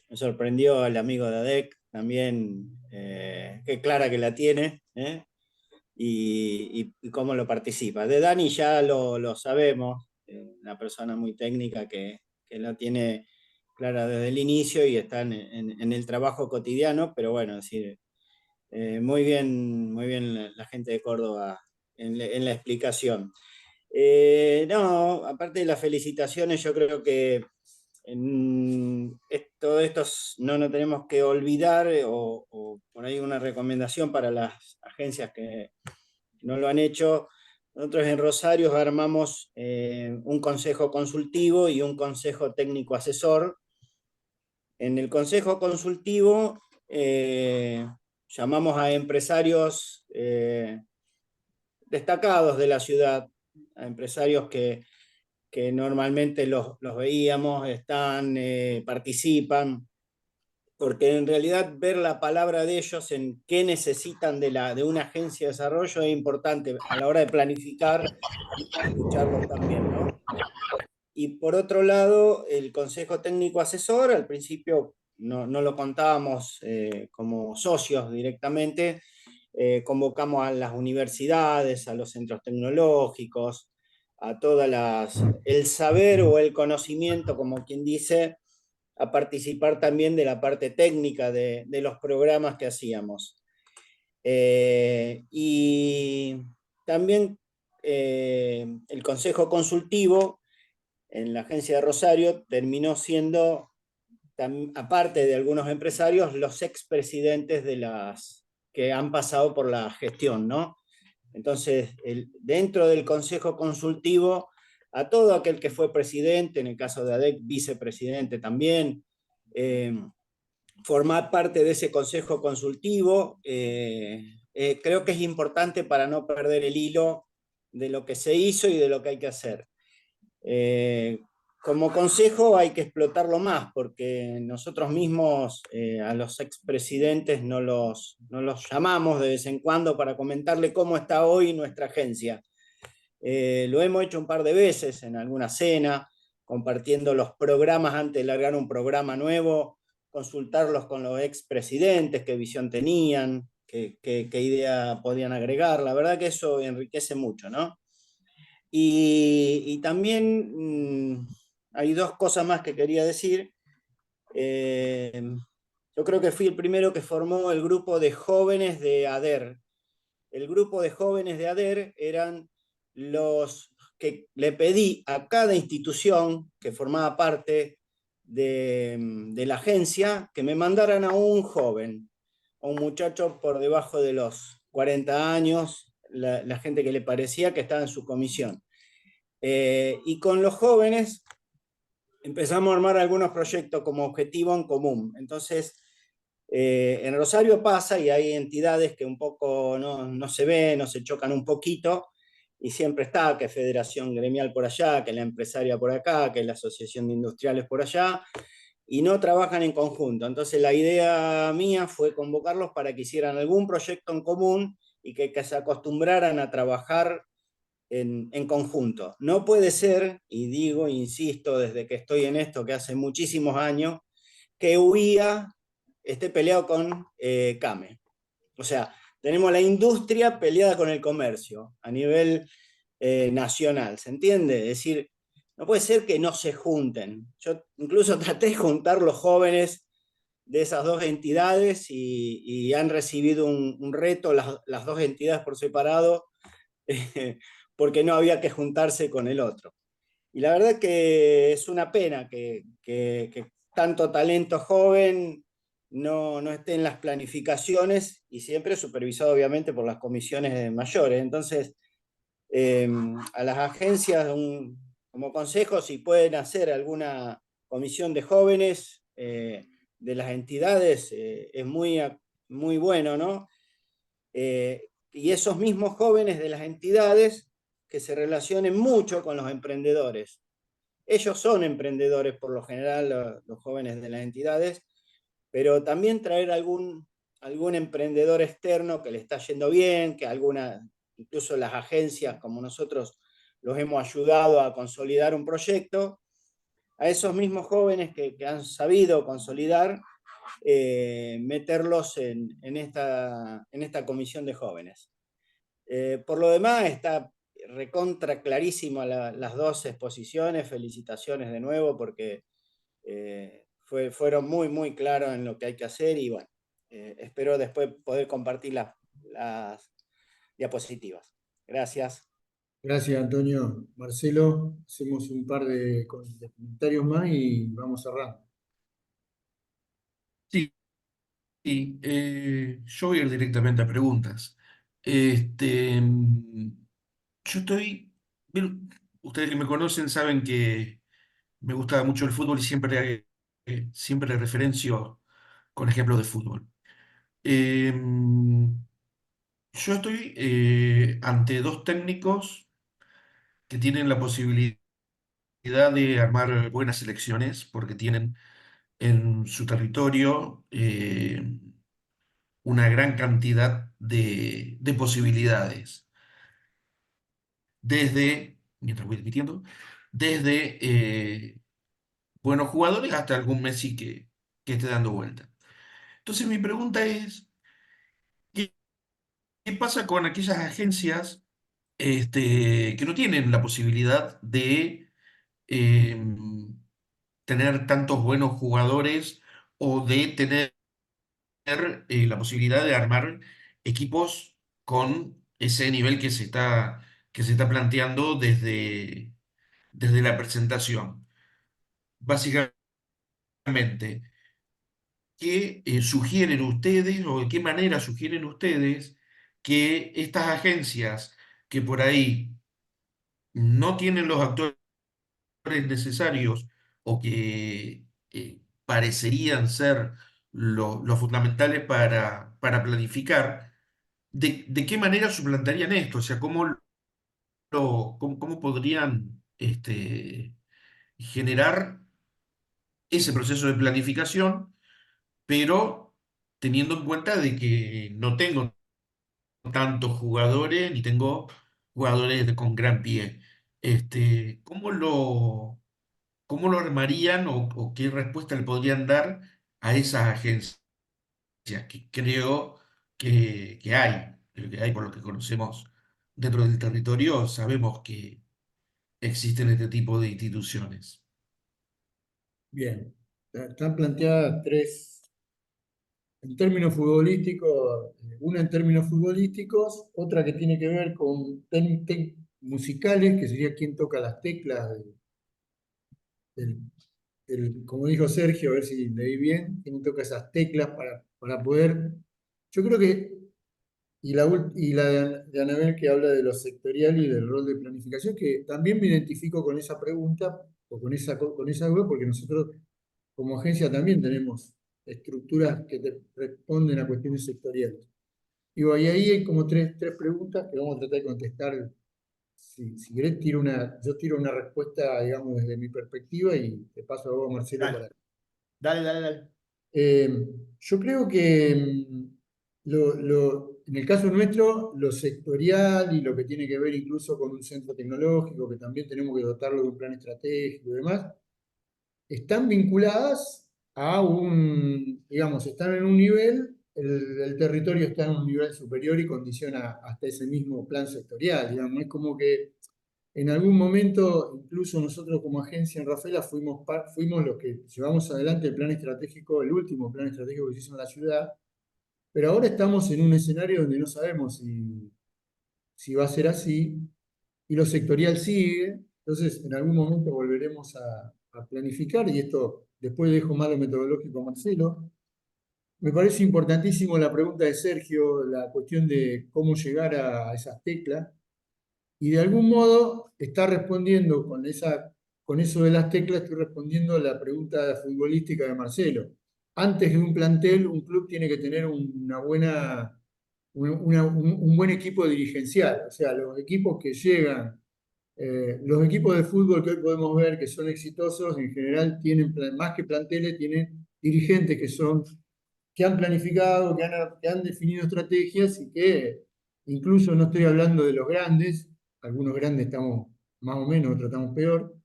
Me sorprendió el amigo de ADEC también, qué clara que la tiene, ¿eh? Y cómo lo participa. De Dani ya lo sabemos, una persona muy técnica que lo tiene clara desde el inicio y está en el trabajo cotidiano, pero bueno, es decir, muy bien la gente de Córdoba en la explicación. No, aparte de las felicitaciones, yo creo que todo esto no tenemos que olvidar, o por ahí una recomendación para las agencias que no lo han hecho. Nosotros en Rosario armamos un consejo consultivo y un consejo técnico asesor. En el consejo consultivo llamamos a empresarios destacados de la ciudad, a empresarios que normalmente los veíamos, participan, porque en realidad ver la palabra de ellos en qué necesitan de una agencia de desarrollo es importante a la hora de planificar, escucharlos también, ¿no? Y por otro lado, el Consejo Técnico Asesor, al principio no lo contábamos como socios directamente, convocamos a las universidades, a los centros tecnológicos, a el saber o el conocimiento, como quien dice, a participar también de la parte técnica de los programas que hacíamos. Y también el Consejo Consultivo en la agencia de Rosario terminó siendo, aparte de algunos empresarios, los expresidentes de las que han pasado por la gestión, ¿no? Entonces, dentro del Consejo Consultivo, a todo aquel que fue presidente, en el caso de ADEC, vicepresidente también, formar parte de ese Consejo Consultivo, creo que es importante para no perder el hilo de lo que se hizo y de lo que hay que hacer. Como consejo hay que explotarlo más, porque nosotros mismos a los expresidentes no los llamamos de vez en cuando para comentarle cómo está hoy nuestra agencia. Lo hemos hecho un par de veces en alguna cena, compartiendo los programas antes de largar un programa nuevo, consultarlos con los expresidentes, qué visión tenían, qué idea podían agregar. La verdad que eso enriquece mucho, ¿no? Y también hay dos cosas más que quería decir. Yo creo que fui el primero que formó el grupo de jóvenes de ADER. El grupo de jóvenes de ADER eran los que le pedí a cada institución que formaba parte de la agencia que me mandaran a un joven, a un muchacho por debajo de los 40 años, la gente que le parecía que estaba en su comisión. Y con los jóvenes empezamos a armar algunos proyectos como objetivo en común. Entonces, en Rosario pasa y hay entidades que un poco no se ven, no se chocan un poquito, y siempre está que Federación Gremial por allá, que la empresaria por acá, que la Asociación de Industriales por allá, y no trabajan en conjunto. Entonces la idea mía fue convocarlos para que hicieran algún proyecto en común y que se acostumbraran a trabajar en conjunto. No puede ser, y digo, insisto, desde que estoy en esto, que hace muchísimos años, que UIA esté peleado con CAME. O sea, tenemos la industria peleada con el comercio a nivel nacional, ¿se entiende? Es decir, no puede ser que no se junten. Yo incluso traté de juntar los jóvenes de esas dos entidades y han recibido un reto las dos entidades por separado, porque no había que juntarse con el otro. Y la verdad que es una pena que tanto talento joven no esté en las planificaciones y siempre supervisado obviamente por las comisiones mayores. Entonces, a las agencias como consejo, si pueden hacer alguna comisión de jóvenes, las entidades es muy bueno, ¿no? Y esos mismos jóvenes de las entidades que se relacionen mucho con los emprendedores. Ellos son emprendedores por lo general, los jóvenes de las entidades, pero también traer algún emprendedor externo que le está yendo bien, que incluso las agencias como nosotros los hemos ayudado a consolidar un proyecto, a esos mismos jóvenes que han sabido consolidar, meterlos en esta comisión de jóvenes. Por lo demás, está recontra clarísimo las dos exposiciones. Felicitaciones de nuevo porque fueron muy claros en lo que hay que hacer y bueno, espero después poder compartir las diapositivas. Gracias. Gracias, Antonio. Marcelo, hacemos un par de comentarios más y vamos cerrando. Sí, yo voy a ir directamente a preguntas. Este, yo estoy, bien, ustedes que me conocen saben que me gusta mucho el fútbol y siempre referencio con ejemplos de fútbol. Eh, yo estoy ante dos técnicos que tienen la posibilidad de armar buenas selecciones porque tienen en su territorio una gran cantidad de posibilidades. Mientras voy admitiendo, desde buenos jugadores hasta algún Messi que esté dando vuelta. Entonces mi pregunta es, ¿qué, qué pasa con aquellas agencias que no tienen la posibilidad de tener tantos buenos jugadores o de tener la posibilidad de armar equipos con ese nivel que se está planteando desde la presentación? Básicamente, ¿qué sugieren ustedes o de qué manera sugieren ustedes que estas agencias que por ahí no tienen los actores necesarios o que parecerían ser los fundamentales para planificar, de qué manera suplantarían esto? O sea, cómo podrían generar ese proceso de planificación, pero teniendo en cuenta de que no tengo tantos jugadores ni tengo jugadores con gran pie. ¿Cómo lo armarían o qué respuesta le podrían dar a esas agencias que creo que hay por lo que conocemos dentro del territorio? Sabemos que existen este tipo de instituciones. Bien, están planteadas tres, en términos futbolísticos, una en términos futbolísticos, otra que tiene que ver con musicales, que sería quién toca las teclas del, como dijo Sergio, a ver si leí bien, quién toca esas teclas para poder, yo creo que, y la de Anabel que habla de lo sectorial y del rol de planificación, que también me identifico con esa pregunta o con esa duda, porque nosotros como agencia también tenemos estructuras que te responden a cuestiones sectoriales. Digo, y ahí hay como tres preguntas que vamos a tratar de contestar. Si querés, yo tiro una respuesta, digamos, desde mi perspectiva y te paso a vos, Marcelo, para... Dale. Eh, yo creo que en el caso nuestro, lo sectorial y lo que tiene que ver incluso con un centro tecnológico, que también tenemos que dotarlo de un plan estratégico y demás, están vinculadas digamos, están en un nivel, el territorio está en un nivel superior y condiciona hasta ese mismo plan sectorial, digamos. Es como que en algún momento, incluso nosotros como agencia en Rafaela fuimos los que llevamos adelante el plan estratégico, el último plan estratégico que se hizo en la ciudad, pero ahora estamos en un escenario donde no sabemos si va a ser así, y lo sectorial sigue, entonces en algún momento volveremos a planificar, y esto después dejo más lo metodológico a Marcelo. Me parece importantísimo la pregunta de Sergio, la cuestión de cómo llegar a esas teclas, y de algún modo está respondiendo con eso de las teclas, estoy respondiendo a la pregunta futbolística de Marcelo. antes de un plantel, un club tiene que tener un buen equipo dirigencial. O sea, los equipos que llegan, los equipos de fútbol que hoy podemos ver que son exitosos, en general tienen, más que planteles, tienen dirigentes que han planificado, que han definido estrategias y que incluso no estoy hablando de los grandes, algunos grandes estamos más o menos, otros estamos peor,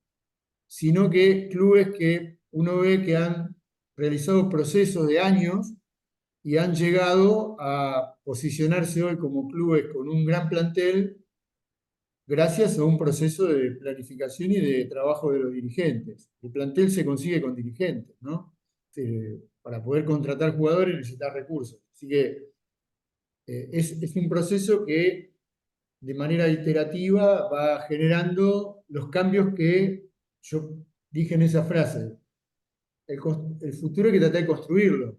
sino que clubes que uno ve que han realizado procesos de años y han llegado a posicionarse hoy como clubes con un gran plantel gracias a un proceso de planificación y de trabajo de los dirigentes. El plantel se consigue con dirigentes, ¿no? Para poder contratar jugadores necesitas recursos. Así que es un proceso que de manera iterativa va generando los cambios que yo dije en esa frase. El futuro hay que tratar de construirlo.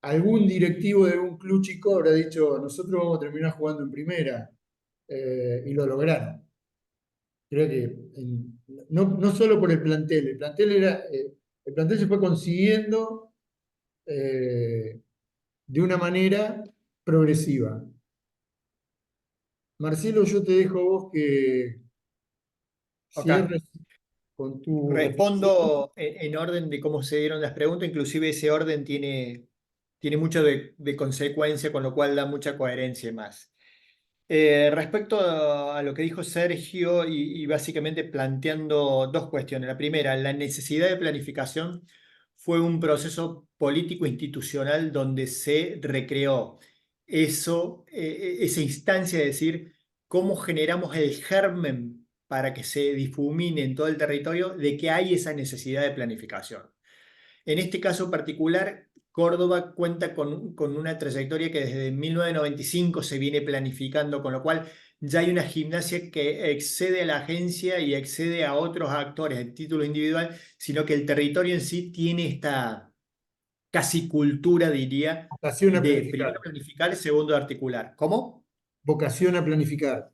Algún directivo de un club chico habrá dicho, nosotros vamos a terminar jugando en primera, y lo lograron. Creo que no solo por el plantel se fue consiguiendo de una manera progresiva. Marcelo, yo te dejo a vos que Ok. cierres con tu reflexión. Respondo en orden de cómo se dieron las preguntas, inclusive ese orden tiene mucho de consecuencia, con lo cual da mucha coherencia y más. Respecto a lo que dijo Sergio y básicamente planteando dos cuestiones. La primera, la necesidad de planificación fue un proceso político institucional donde se recreó esa instancia de decir cómo generamos el germen para que se difumine en todo el territorio de que hay esa necesidad de planificación. En este caso particular, Córdoba cuenta con una trayectoria que desde 1995 se viene planificando, con lo cual ya hay una gimnasia que excede a la agencia y excede a otros actores en título individual, sino que el territorio en sí tiene esta casi cultura, diría, Vocación a de planificar. primero planificar, segundo articular. ¿Cómo? Vocación a planificar.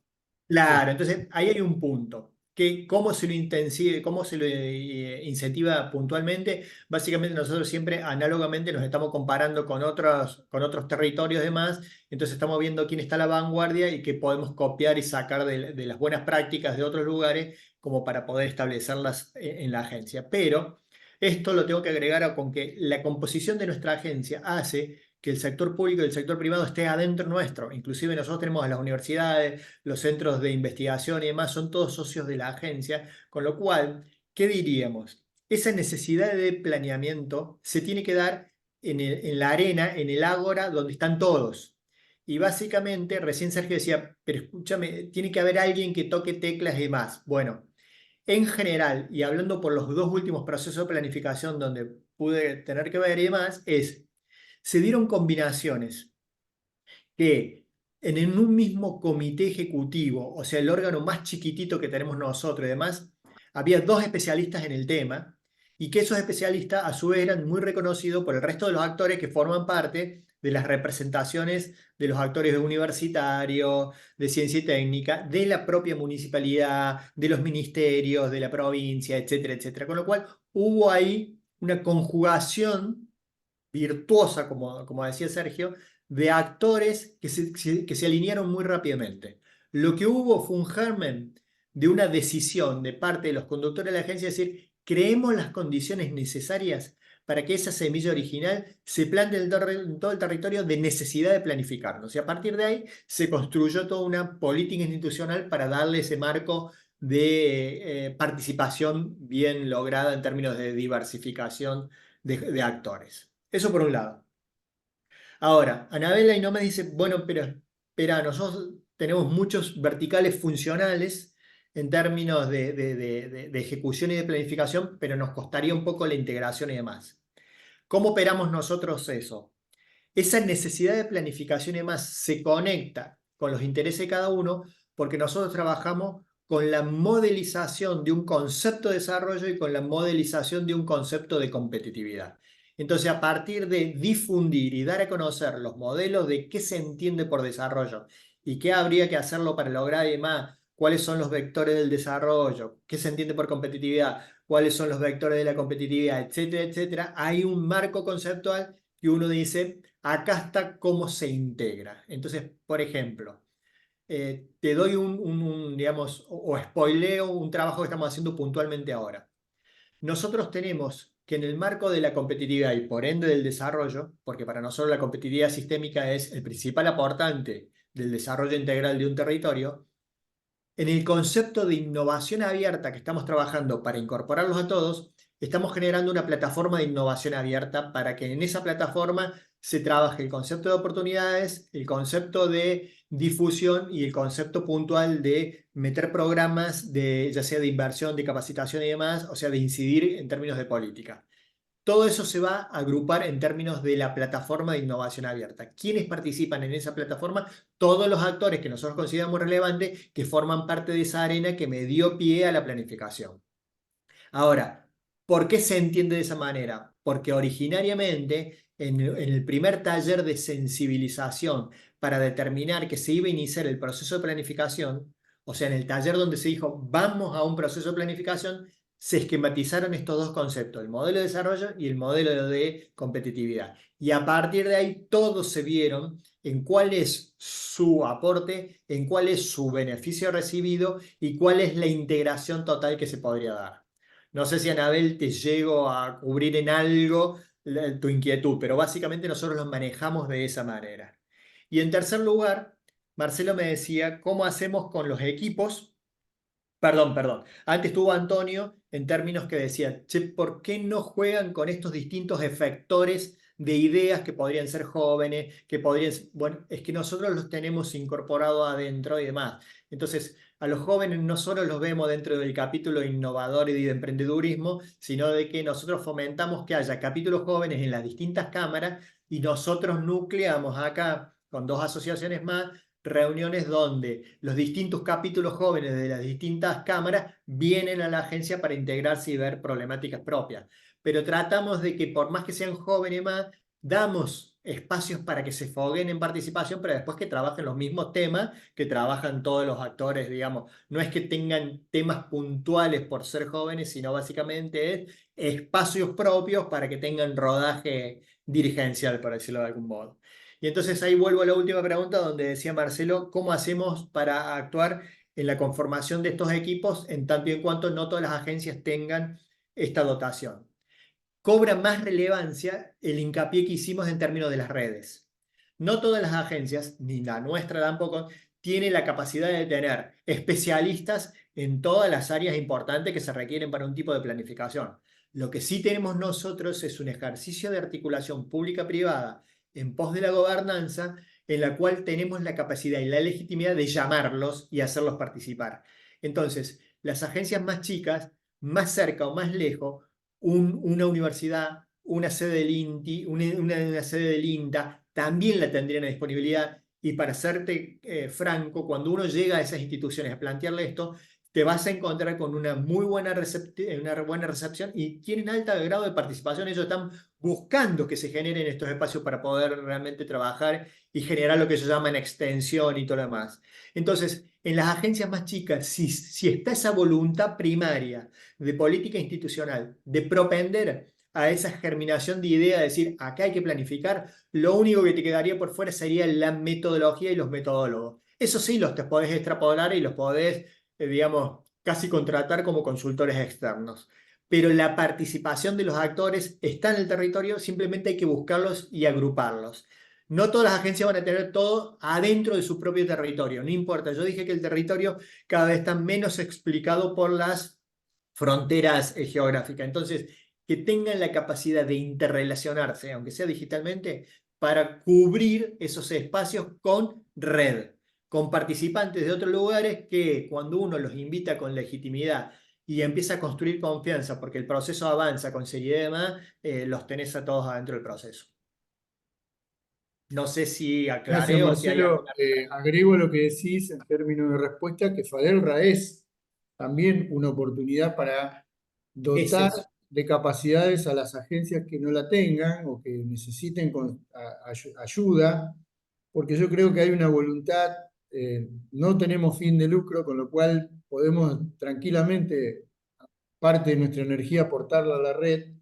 Claro, entonces ahí hay un punto. Que cómo se lo intensive, cómo se lo incentiva puntualmente. Básicamente nosotros siempre análogamente nos estamos comparando con otros territorios demás, entonces estamos viendo quién está a la vanguardia y qué podemos copiar y sacar de las buenas prácticas de otros lugares como para poder establecerlas en la agencia. Pero esto lo tengo que agregar con que la composición de nuestra agencia hace que el sector público y el sector privado esté adentro nuestro. Inclusive nosotros tenemos a las universidades, los centros de investigación y demás, son todos socios de la agencia, con lo cual, ¿qué diríamos? Esa necesidad de planeamiento se tiene que dar en la arena, en el ágora, donde están todos. Y básicamente, recién Sergio decía, pero escúchame, tiene que haber alguien que toque teclas y demás. Bueno, en general, y hablando por los dos últimos procesos de planificación donde pude tener que ver y demás, se dieron combinaciones que en un mismo comité ejecutivo, o sea, el órgano más chiquitito que tenemos nosotros y demás, había dos especialistas en el tema y que esos especialistas a su vez eran muy reconocidos por el resto de los actores que forman parte de las representaciones de los actores universitarios, de ciencia y técnica, de la propia municipalidad, de los ministerios, de la provincia, etcétera, etcétera. Con lo cual hubo ahí una conjugación virtuosa, como decía Sergio, de actores que se alinearon muy rápidamente. Lo que hubo fue un germen de una decisión de parte de los conductores de la agencia, es decir, creemos las condiciones necesarias para que esa semilla original se plante en todo el territorio de necesidad de planificarnos. Y a partir de ahí se construyó toda una política institucional para darle ese marco de participación bien lograda en términos de diversificación de actores. Eso por un lado. Ahora, Anabela y no me dice, bueno, pero espera, nosotros tenemos muchos verticales funcionales en términos de ejecución y de planificación, pero nos costaría un poco la integración y demás. ¿Cómo operamos nosotros eso? Esa necesidad de planificación y demás se conecta con los intereses de cada uno porque nosotros trabajamos con la modelización de un concepto de desarrollo y con la modelización de un concepto de competitividad. Entonces, a partir de difundir y dar a conocer los modelos de qué se entiende por desarrollo y qué habría que hacerlo para lograr y demás, cuáles son los vectores del desarrollo, qué se entiende por competitividad, cuáles son los vectores de la competitividad, etcétera, etcétera, hay un marco conceptual que uno dice, acá está cómo se integra. Entonces, por ejemplo, te doy digamos, o spoileo un trabajo que estamos haciendo puntualmente ahora. Nosotros tenemos que en el marco de la competitividad y por ende del desarrollo, porque para nosotros la competitividad sistémica es el principal aportante del desarrollo integral de un territorio, en el concepto de innovación abierta que estamos trabajando para incorporarlos a todos, estamos generando una plataforma de innovación abierta para que en esa plataforma se trabaje el concepto de oportunidades, el concepto de difusión y el concepto puntual de meter programas ya sea de inversión, de capacitación y demás, o sea, de incidir en términos de política. Todo eso se va a agrupar en términos de la plataforma de innovación abierta. ¿Quiénes participan en esa plataforma? Todos los actores que nosotros consideramos relevantes que forman parte de esa arena que me dio pie a la planificación. Ahora, ¿por qué se entiende de esa manera? Porque originariamente en el primer taller de sensibilización para determinar que se iba a iniciar el proceso de planificación, o sea, en el taller donde se dijo vamos a un proceso de planificación, se esquematizaron estos dos conceptos, el modelo de desarrollo y el modelo de competitividad. Y a partir de ahí todos se vieron en cuál es su aporte, en cuál es su beneficio recibido y cuál es la integración total que se podría dar. No sé si, Anabel, te llego a cubrir en algo tu inquietud, pero básicamente nosotros los manejamos de esa manera. Y en tercer lugar, Marcelo me decía, ¿cómo hacemos con los equipos? Perdón. Antes estuvo Antonio en términos que decía, che, ¿por qué no juegan con estos distintos efectores de ideas que podrían ser jóvenes, que podrían ser... Bueno, es que nosotros los tenemos incorporados adentro y demás. Entonces, a los jóvenes no solo los vemos dentro del capítulo innovador y de emprendedurismo, sino de que nosotros fomentamos que haya capítulos jóvenes en las distintas cámaras y nosotros nucleamos acá con 2 asociaciones más reuniones donde los distintos capítulos jóvenes de las distintas cámaras vienen a la agencia para integrarse y ver problemáticas propias. Pero tratamos de que por más que sean jóvenes más, damos espacios para que se foguen en participación, pero después que trabajen los mismos temas que trabajan todos los actores, digamos. No es que tengan temas puntuales por ser jóvenes, sino básicamente es espacios propios para que tengan rodaje dirigencial, por decirlo de algún modo. Y entonces ahí vuelvo a la última pregunta donde decía Marcelo, ¿cómo hacemos para actuar en la conformación de estos equipos en tanto y en cuanto no todas las agencias tengan esta dotación? Cobra más relevancia el hincapié que hicimos en términos de las redes. No todas las agencias, ni la nuestra tampoco, tienen la capacidad de tener especialistas en todas las áreas importantes que se requieren para un tipo de planificación. Lo que sí tenemos nosotros es un ejercicio de articulación pública-privada en pos de la gobernanza, en la cual tenemos la capacidad y la legitimidad de llamarlos y hacerlos participar. Entonces, las agencias más chicas, más cerca o más lejos, una universidad, una sede del INTI, una sede del INTA, también la tendrían a disponibilidad. Y para serte franco, cuando uno llega a esas instituciones a plantearle esto, te vas a encontrar con una muy buena recepción y tienen alto grado de participación. Ellos están buscando que se generen estos espacios para poder realmente trabajar y generar lo que ellos llaman extensión y todo lo demás. Entonces, en las agencias más chicas, si está esa voluntad primaria de política institucional, de propender a esa germinación de idea, de decir, acá hay que planificar, lo único que te quedaría por fuera sería la metodología y los metodólogos. Eso sí, los te podés extrapolar y los podés, digamos, casi contratar como consultores externos. Pero la participación de los actores está en el territorio, simplemente hay que buscarlos y agruparlos. No todas las agencias van a tener todo adentro de su propio territorio, no importa. Yo dije que el territorio cada vez está menos explicado por las fronteras geográficas. Entonces, que tengan la capacidad de interrelacionarse, aunque sea digitalmente, para cubrir esos espacios con red, con participantes de otros lugares que cuando uno los invita con legitimidad y empieza a construir confianza porque el proceso avanza con seriedad y demás, los tenés a todos adentro del proceso. No sé si aclaré Gracias, o si hay Marcelo. alguna... Agrego lo que decís en términos de respuesta, que FADELRA es también una oportunidad para Es dotar eso. de capacidades a las agencias que no la tengan o que necesiten ayuda, porque yo creo que hay una voluntad, no tenemos fin de lucro, con lo cual podemos tranquilamente parte de nuestra energía aportarla a la red,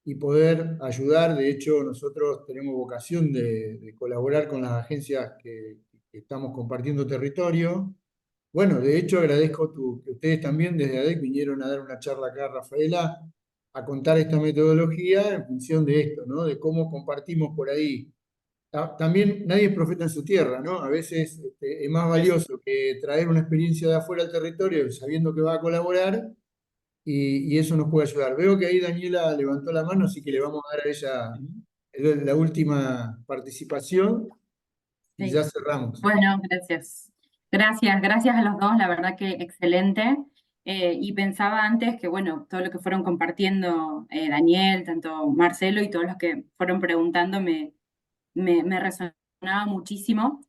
y poder ayudar. De hecho, nosotros tenemos vocación de colaborar con las agencias que estamos compartiendo territorio. Bueno, de hecho agradezco que ustedes también desde ADEC vinieron a dar una charla acá, Rafaela, a contar esta metodología en función de esto, ¿no? De cómo compartimos por ahí. También nadie es profeta en su tierra, ¿no? A veces es más valioso que traer una experiencia de afuera al territorio sabiendo que va a colaborar y eso nos puede ayudar. Veo que ahí Daniela levantó la mano, así que le vamos a dar a ella la última participación y Sí. ya cerramos. Bueno, gracias. Gracias a los dos, la verdad que excelente. Y pensaba antes que, bueno, todo lo que fueron compartiendo Daniel, tanto Marcelo y todos los que fueron preguntando me resonaba muchísimo,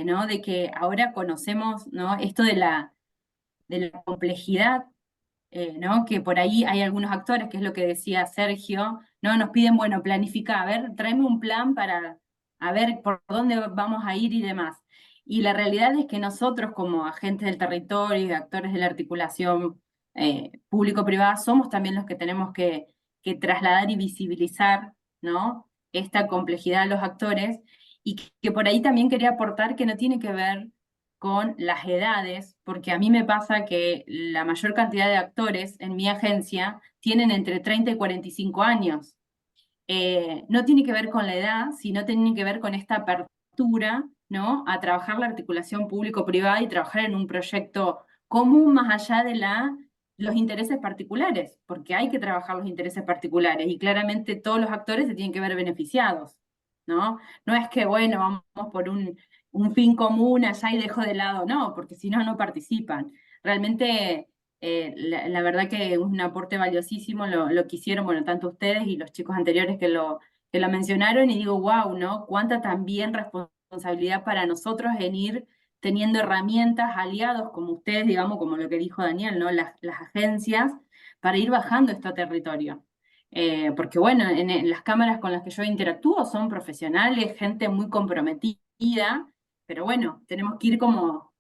¿no? De que ahora conocemos, ¿no? Esto de la complejidad, ¿no? Que por ahí hay algunos actores, que es lo que decía Sergio, ¿no? Nos piden, bueno, planificar, a ver, tráeme un plan para a ver por dónde vamos a ir y demás. Y la realidad es que nosotros como agentes del territorio y actores de la articulación público-privada somos también los que tenemos que trasladar y visibilizar, ¿no? Esta complejidad a los actores y que por ahí también quería aportar que no tiene que ver con las edades, porque a mí me pasa que la mayor cantidad de actores en mi agencia tienen entre 30 y 45 años. No tiene que ver con la edad, sino tiene que ver con esta apertura, ¿no? A trabajar la articulación público-privada y trabajar en un proyecto común más allá de los intereses particulares, porque hay que trabajar los intereses particulares y claramente todos los actores se tienen que ver beneficiados, ¿no? No es que, bueno, vamos por un fin común allá y dejo de lado, no, porque si no, no participan. Realmente la verdad que es un aporte valiosísimo lo que hicieron, bueno, tanto ustedes y los chicos anteriores que lo mencionaron, y digo, wow, ¿no? Cuánta también responsabilidad para nosotros en ir teniendo herramientas, aliados como ustedes, digamos, como lo que dijo Daniel, ¿no? Las agencias, para ir bajando esto a territorio. Porque bueno, en las cámaras con las que yo interactúo son profesionales, gente muy comprometida, pero bueno, tenemos que ir como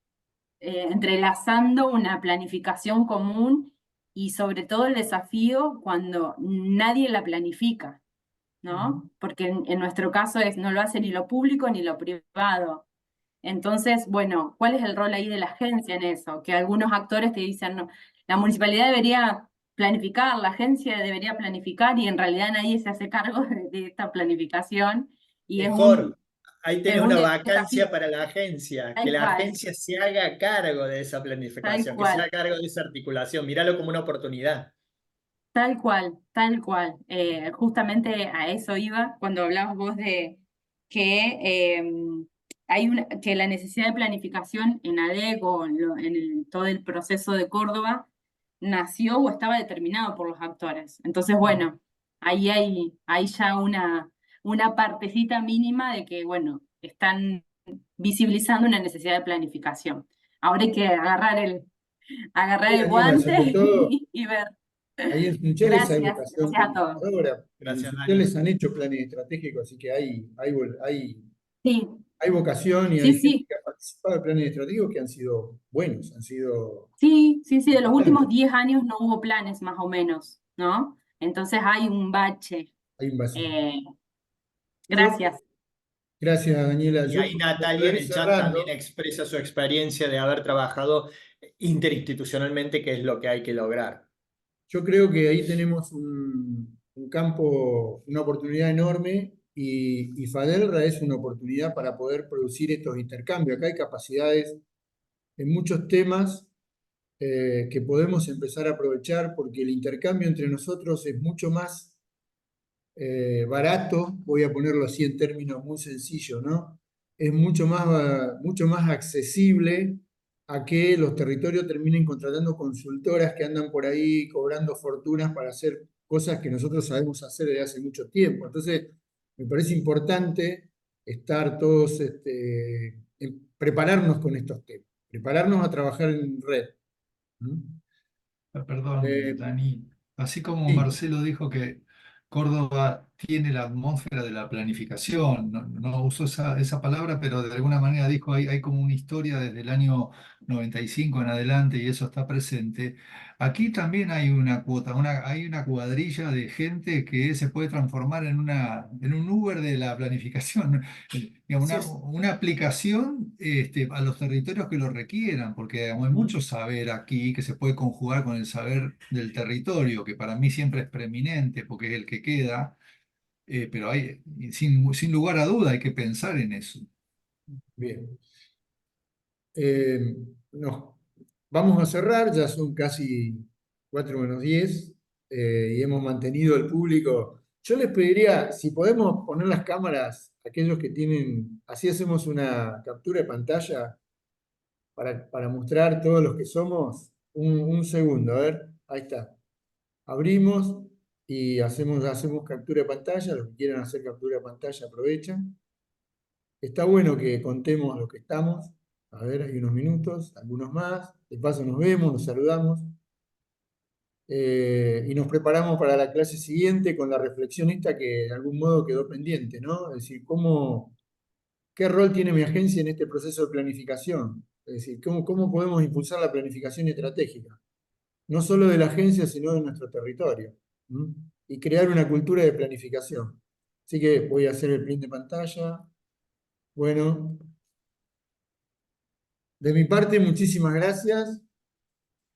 entrelazando una planificación común y sobre todo el desafío cuando nadie la planifica, ¿no? Porque en nuestro caso no lo hace ni lo público ni lo privado. Entonces, bueno, ¿cuál es el rol ahí de la agencia en eso? Que algunos actores te dicen, no, la municipalidad debería planificar, la agencia debería planificar y en realidad nadie se hace cargo de esta planificación y Mejor, ahí es tenés un una desafío, vacancia para la agencia, que tal la cual, agencia se haga cargo de esa tal planificación, que se cual. haga cargo de esa articulación. Míralo como una oportunidad. Tal cual, tal cual. Justamente a eso iba cuando hablabas vos de que que la necesidad de planificación en ADEC o todo el proceso de Córdoba nació o estaba determinado por los actores. Entonces, bueno, hay ya una partecita mínima de que, bueno, están visibilizando una necesidad de planificación. Ahora hay que agarrar Sí, el Daniela, guante sobre todo y ver. ahí en Sunchales hay Gracias, vocación gracias a todos. planificadora. En Gracias, Dani. Sunchales han hecho planes estratégicos, así que Sí, hay vocación y sí, hay gente sí, que ha participado de planes estratégicos que han sido buenos, han sido sí, de los últimos importantes. 10 años no hubo planes más o menos, ¿no? Entonces hay un bache. Hay invasión. Eh, Yo, gracias. gracias, Daniela. Y Yo, ahí para Natalia en ir el chat también cerrando, expresa su experiencia de haber trabajado interinstitucionalmente, que es lo que hay que lograr. yo creo que ahí tenemos un campo, una oportunidad enorme y FADELRA es una oportunidad para poder producir estos intercambios. Acá hay capacidades en muchos temas que podemos empezar a aprovechar porque el intercambio entre nosotros es mucho más barato, voy a ponerlo así en términos muy sencillos, ¿no? Es mucho más accesible a que los territorios terminen contratando consultoras que andan por ahí cobrando fortunas para hacer cosas que nosotros sabemos hacer desde hace mucho tiempo. Entonces, me parece importante estar todos, prepararnos con estos temas, prepararnos a trabajar en red. ¿No? Perdón, Eh, Dani. Así como sí, Marcelo dijo que Córdoba tiene la atmósfera de la planificación. No usó esa palabra, pero de alguna manera dijo, hay como una historia desde el año 95 en adelante y eso está presente. Aquí también hay una cuota, hay una cuadrilla de gente que se puede transformar en un Uber de la planificación. Digamos, Sí, una aplicación a los territorios que lo requieran, porque digamos, hay mucho saber aquí que se puede conjugar con el saber del territorio, que para mí siempre es preeminente porque es el que queda, pero sin lugar a duda hay que pensar en eso. bien. No, vamos a cerrar, ya son casi 4 menos 10 y hemos mantenido el público. Yo les pediría, si podemos poner las cámaras, aquellos que tienen, así hacemos una captura de pantalla para mostrar todos los que somos. Un segundo, a ver, ahí está. Abrimos y hacemos captura de pantalla, los que quieran hacer captura de pantalla aprovechen. Está bueno que contemos lo que estamos. A ver, hay unos minutos, algunos más. De paso nos vemos, nos saludamos. Y nos preparamos para la clase siguiente con la reflexión esta que de algún modo quedó pendiente, ¿no? Es decir, ¿qué rol tiene mi agencia en este proceso de planificación? Es decir, ¿cómo podemos impulsar la planificación estratégica? No solo de la agencia, sino de nuestro territorio. ¿Mm? Y crear una cultura de planificación. Así que voy a hacer el print de pantalla. Bueno, de mi parte, muchísimas gracias.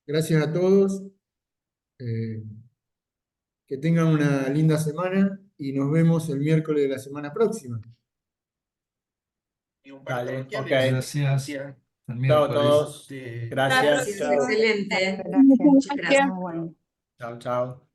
Gracias a todos. Eh, que tengan una linda semana y nos vemos el miércoles de la semana próxima. Dale, ok. Gracias. Hasta el Chao a miércoles. todos. Este, Gracias. Excelente. Muchas Muchas gracias. gracias. Muy bueno. Chao, chao.